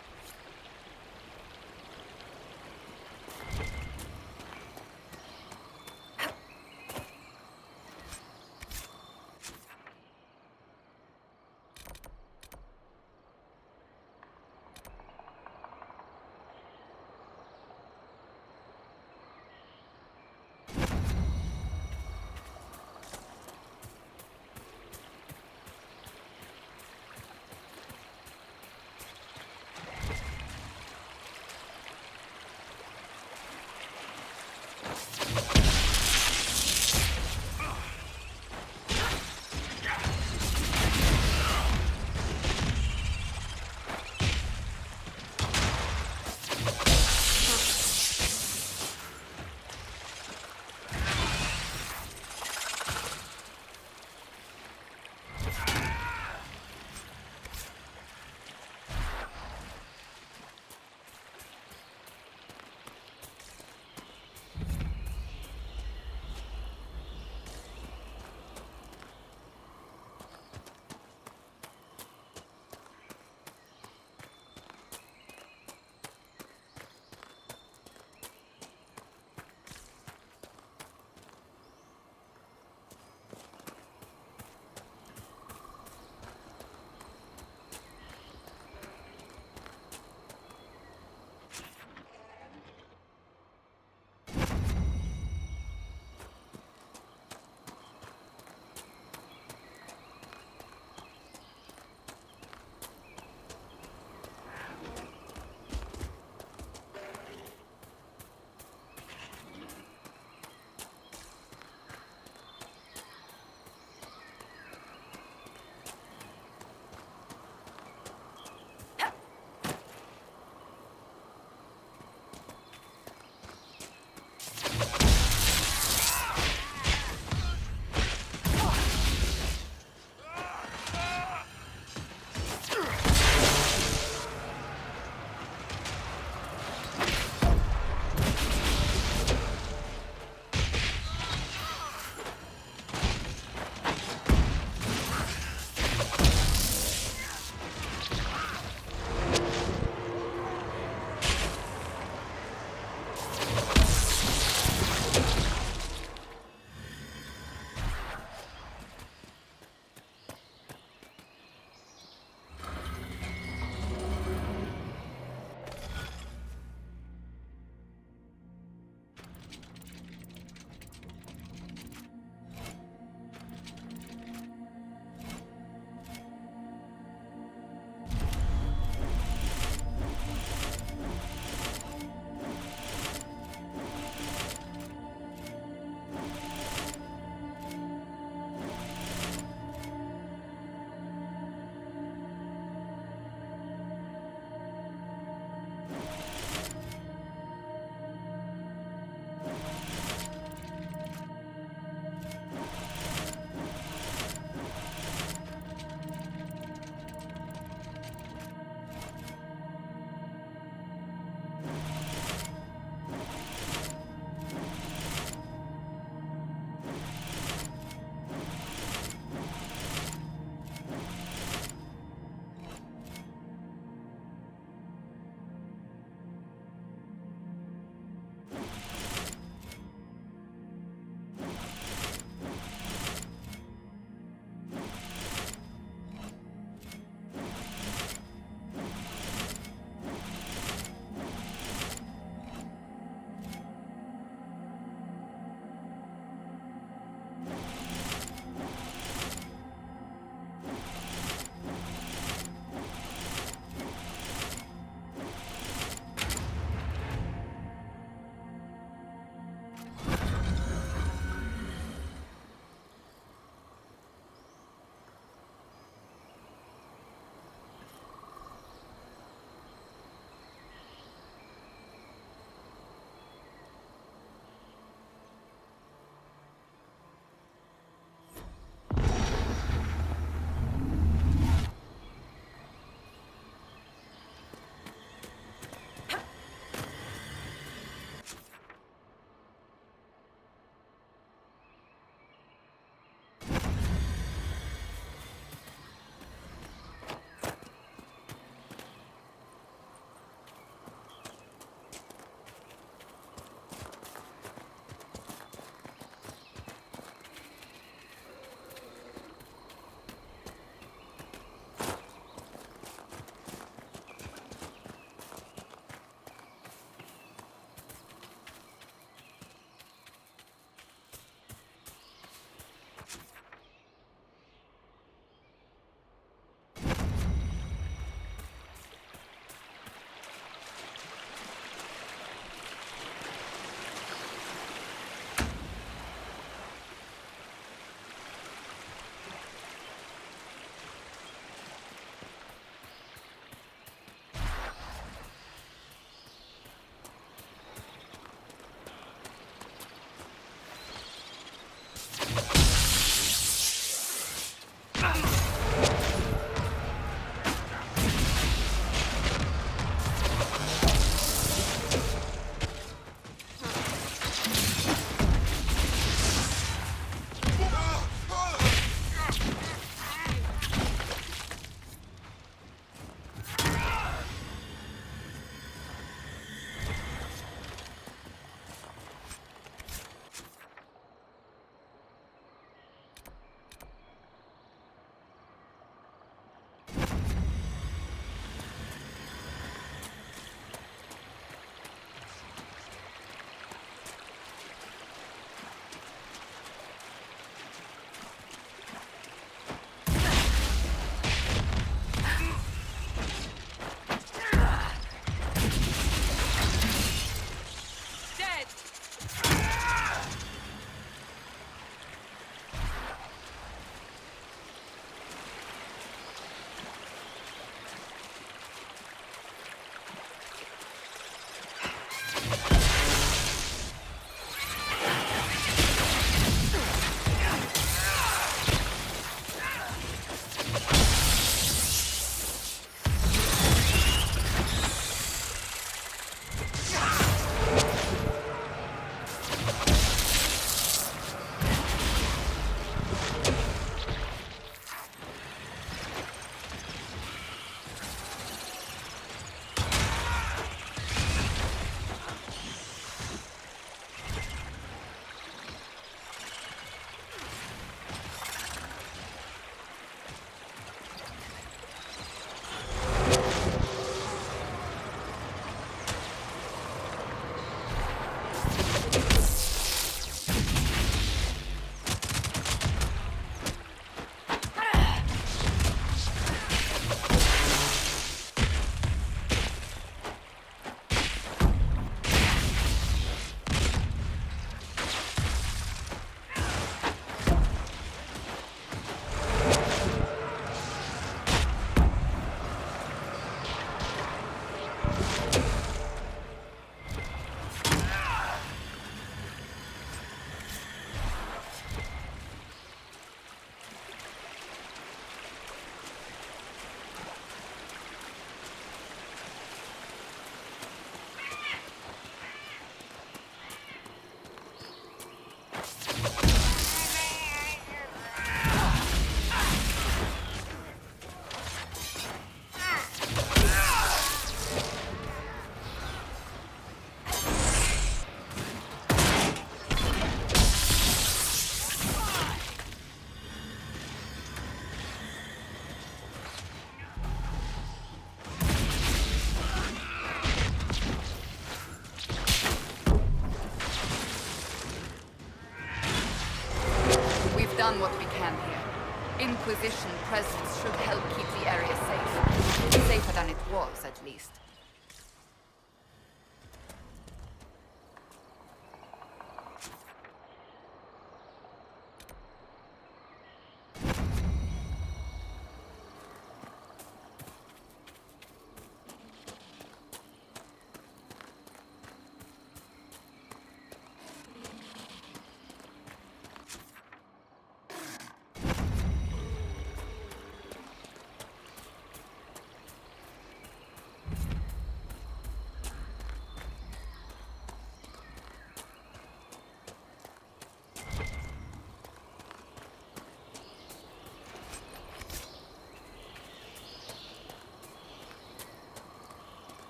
Inquisition presence should help keep the area safe. Safer than it was, at least.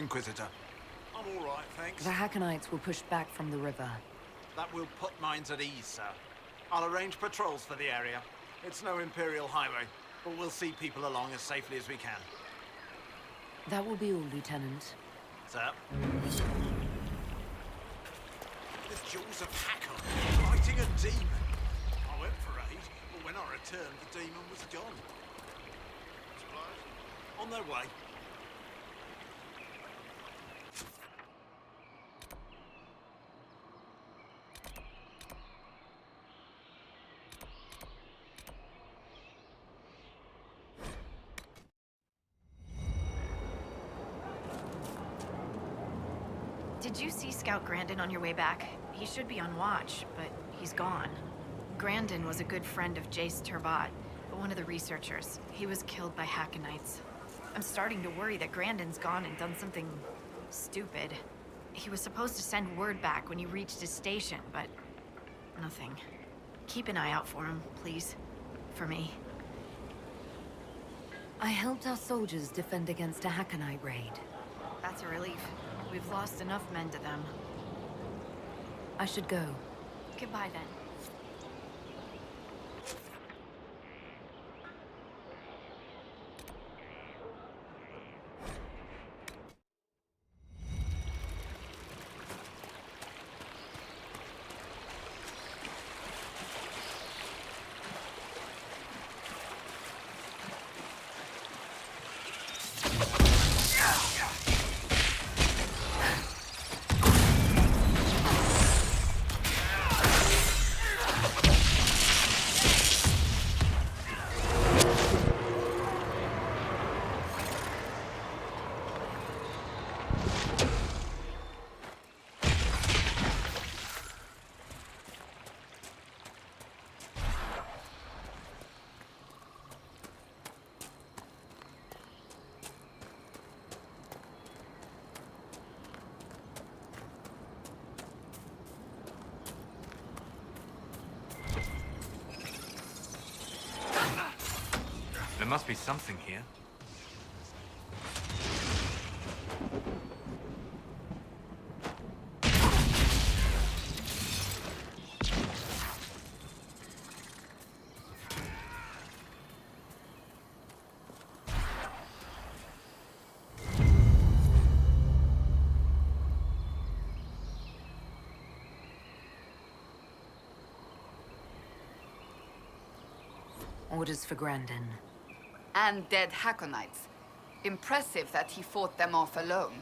Inquisitor? I'm all right, thanks. The Hakkonites will push back from the river. That will put minds at ease, sir. I'll arrange patrols for the area. It's no Imperial highway, but we'll see people along as safely as we can. That will be all, Lieutenant. Sir? The jaws of Hakkon, fighting a demon. I went for aid, but when I returned, the demon was gone. Supplies? On their way. Did you see Scout Grandin on your way back? He should be on watch, but he's gone. Grandin was a good friend of Jace Turbat, one of the researchers. He was killed by Hakkonites. I'm starting to worry that Grandin's gone and done something stupid. He was supposed to send word back when he reached his station, but nothing. Keep an eye out for him, please. For me. I helped our soldiers defend against a Hakkonite raid. That's a relief. We've lost enough men to them. I should go. Goodbye, then. There must be something here. Orders for Grandin. And dead Hakkonites. Impressive that he fought them off alone.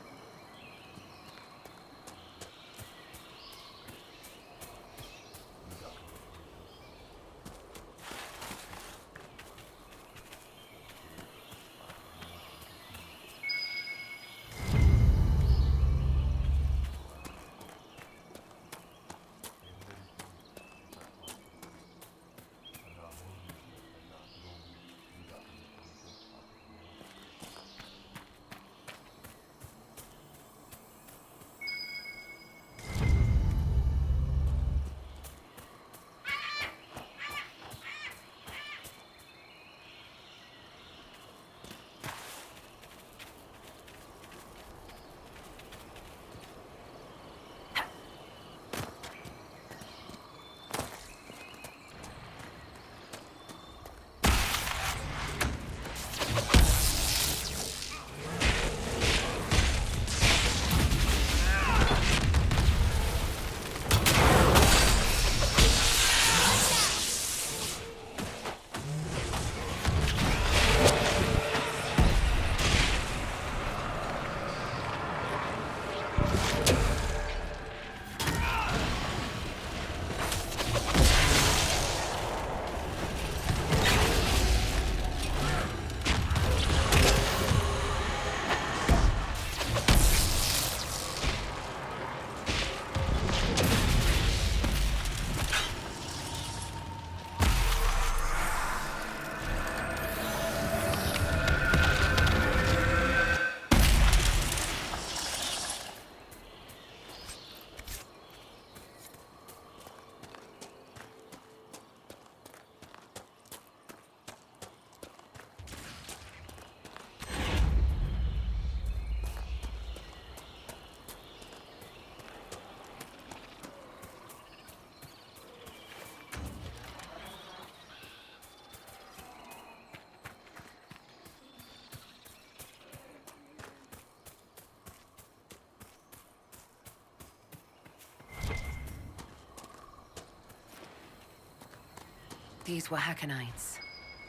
These were Hakkonites.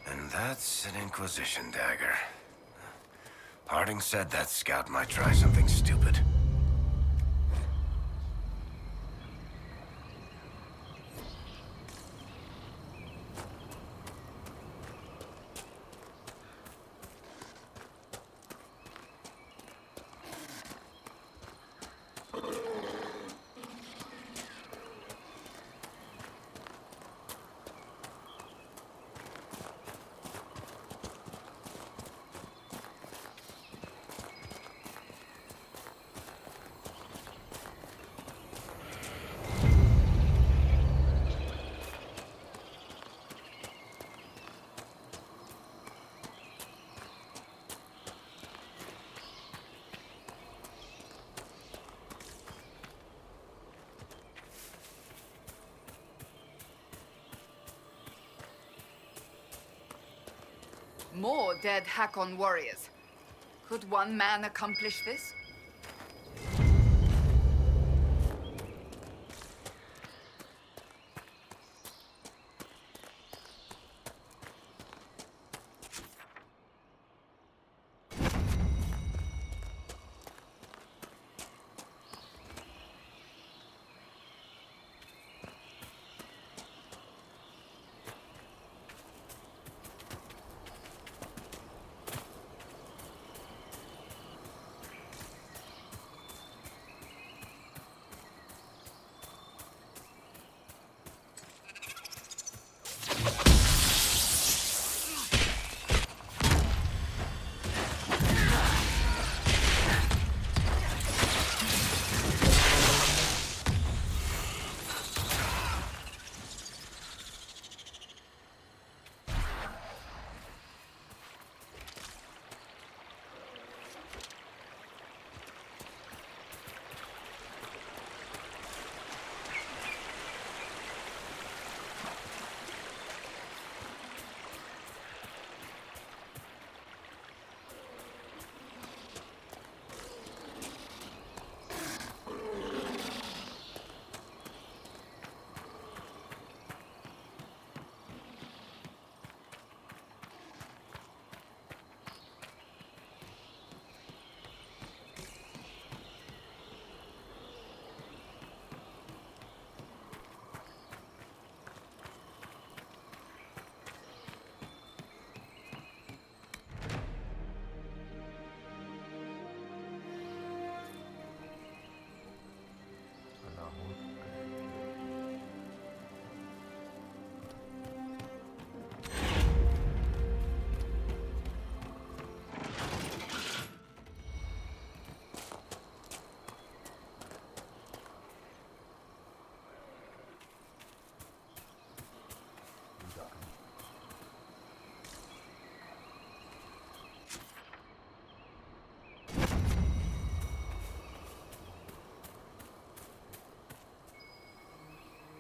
And that's an Inquisition dagger. Harding said that scout might try something stupid. More dead Hakkon warriors. Could one man accomplish this?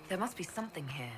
There must be something here.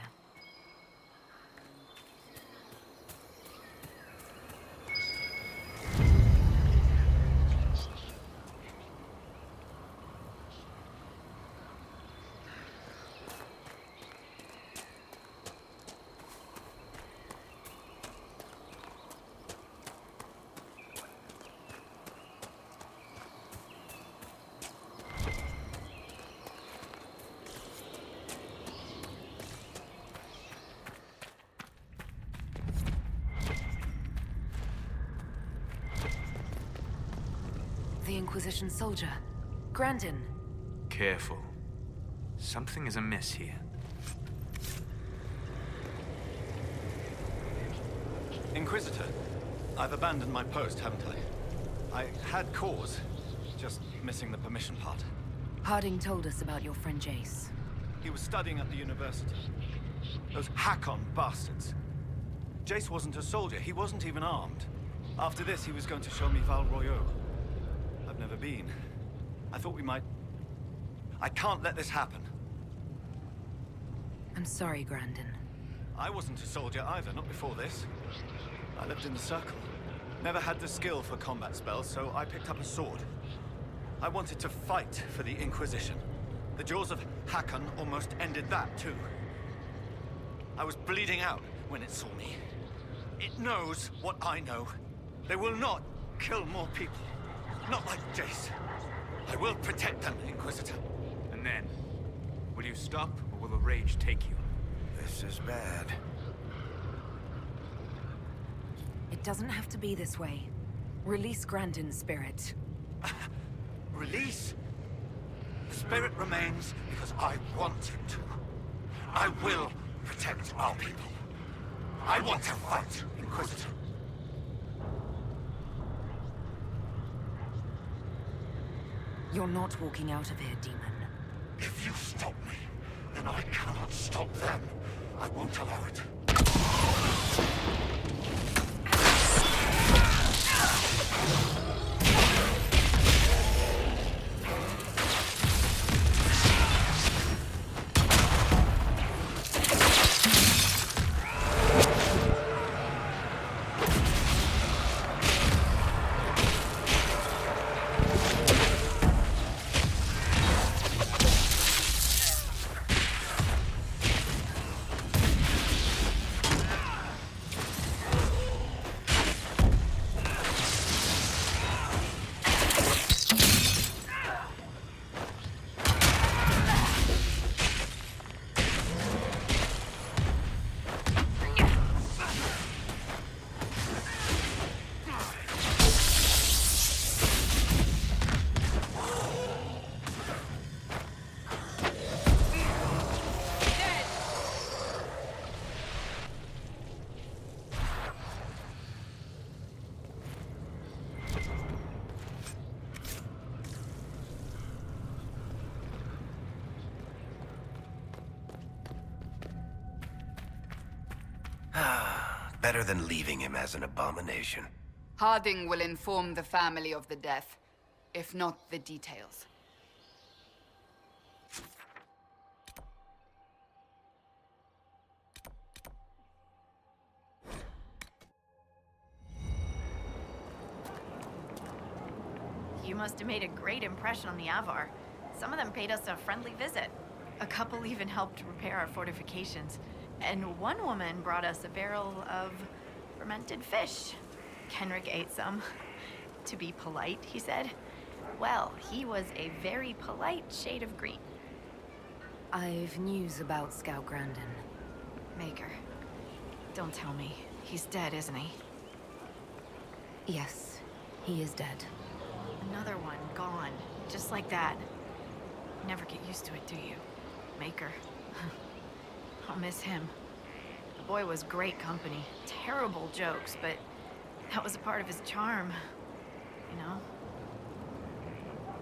The Inquisition soldier. Grandin. Careful. Something is amiss here. Inquisitor, I've abandoned my post, haven't I? I had cause, just missing the permission part. Harding told us about your friend Jace. He was studying at the university. Those Hakkon bastards. Jace wasn't a soldier, he wasn't even armed. After this, he was going to show me Val Royeaux. I've never been. I thought we might... I can't let this happen. I'm sorry, Grandin. I wasn't a soldier either, not before this. I lived in the Circle. Never had the skill for combat spells, so I picked up a sword. I wanted to fight for the Inquisition. The jaws of Hakkon almost ended that, too. I was bleeding out when it saw me. It knows what I know. They will not kill more people. Not like Jace. I will protect them, Inquisitor. And then, will you stop, or will the rage take you? This is bad. It doesn't have to be this way. Release Grandin's spirit. Release? The spirit remains because I want it to. I will protect our people. I want to fight, Inquisitor. You're not walking out of here, demon. If you stop me, then I cannot stop them. I won't allow it. Better than leaving him as an abomination. Harding will inform the family of the death, if not the details. You must have made a great impression on the Avvar. Some of them paid us a friendly visit. A couple even helped repair our fortifications. And one woman brought us a barrel of fermented fish. Kenrick ate some. To be polite, he said. Well, he was a very polite shade of green. I've news about Scout Grandin. Maker. Don't tell me. He's dead, isn't he? Yes, he is dead. Another one gone. Just like that. Never get used to it, do you? Maker. I'll miss him. The boy was great company. Terrible jokes, but that was a part of his charm. You know?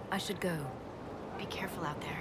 I should go. Be careful out there.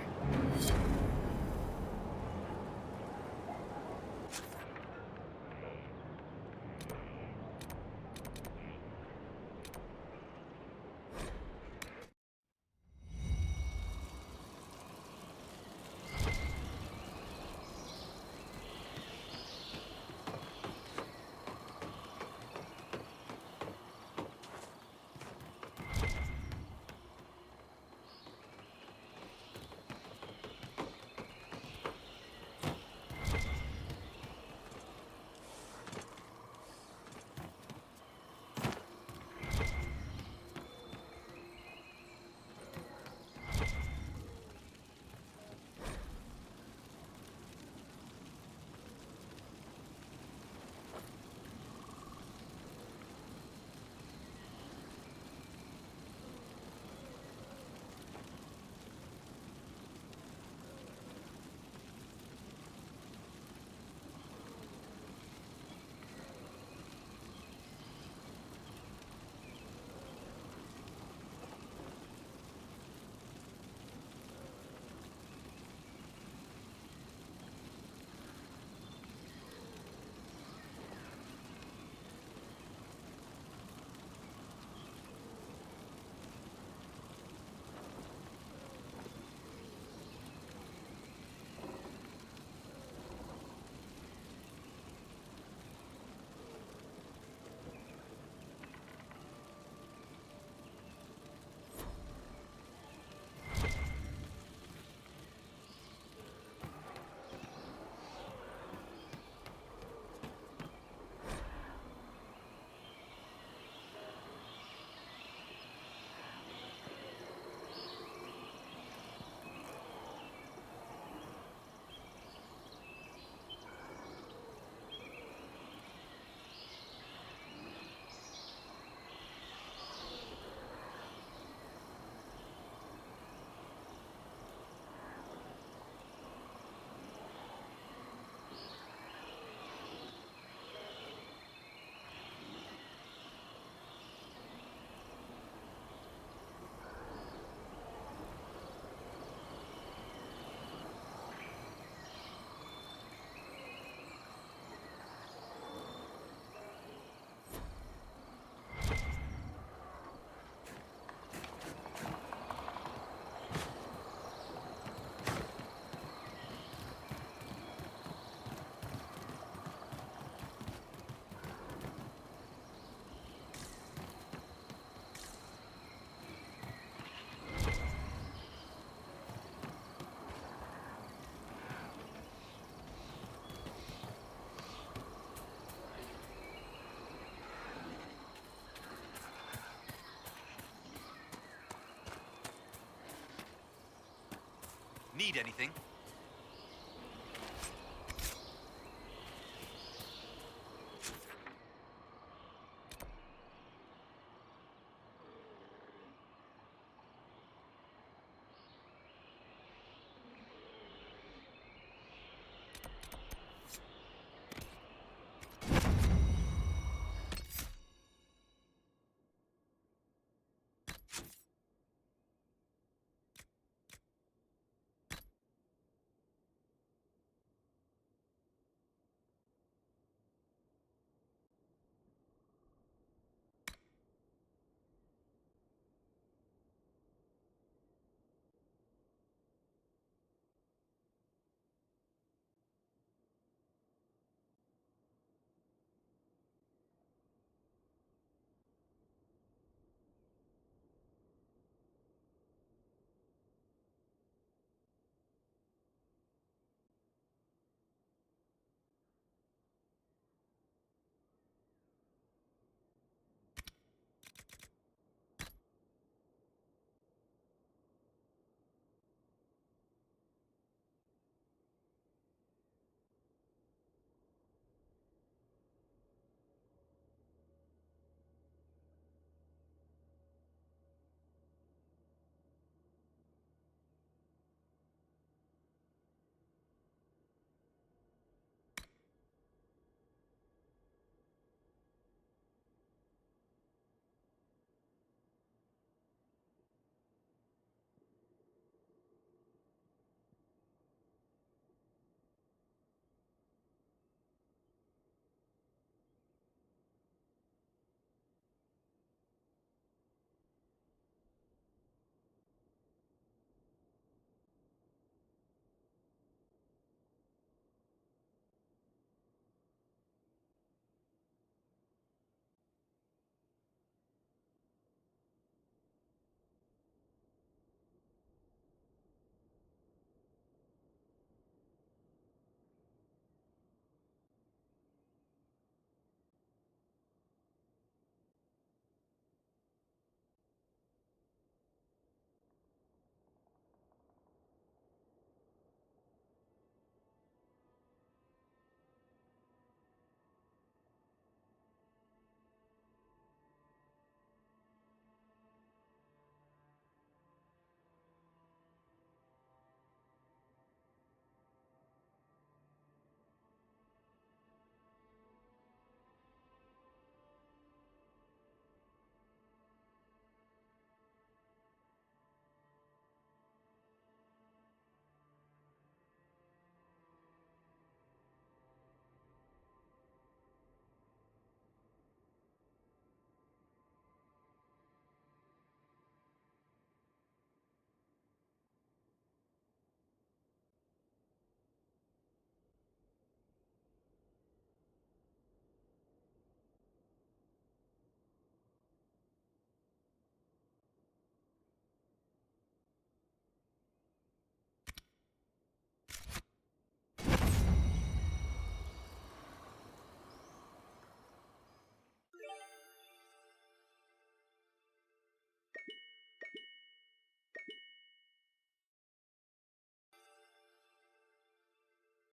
need anything,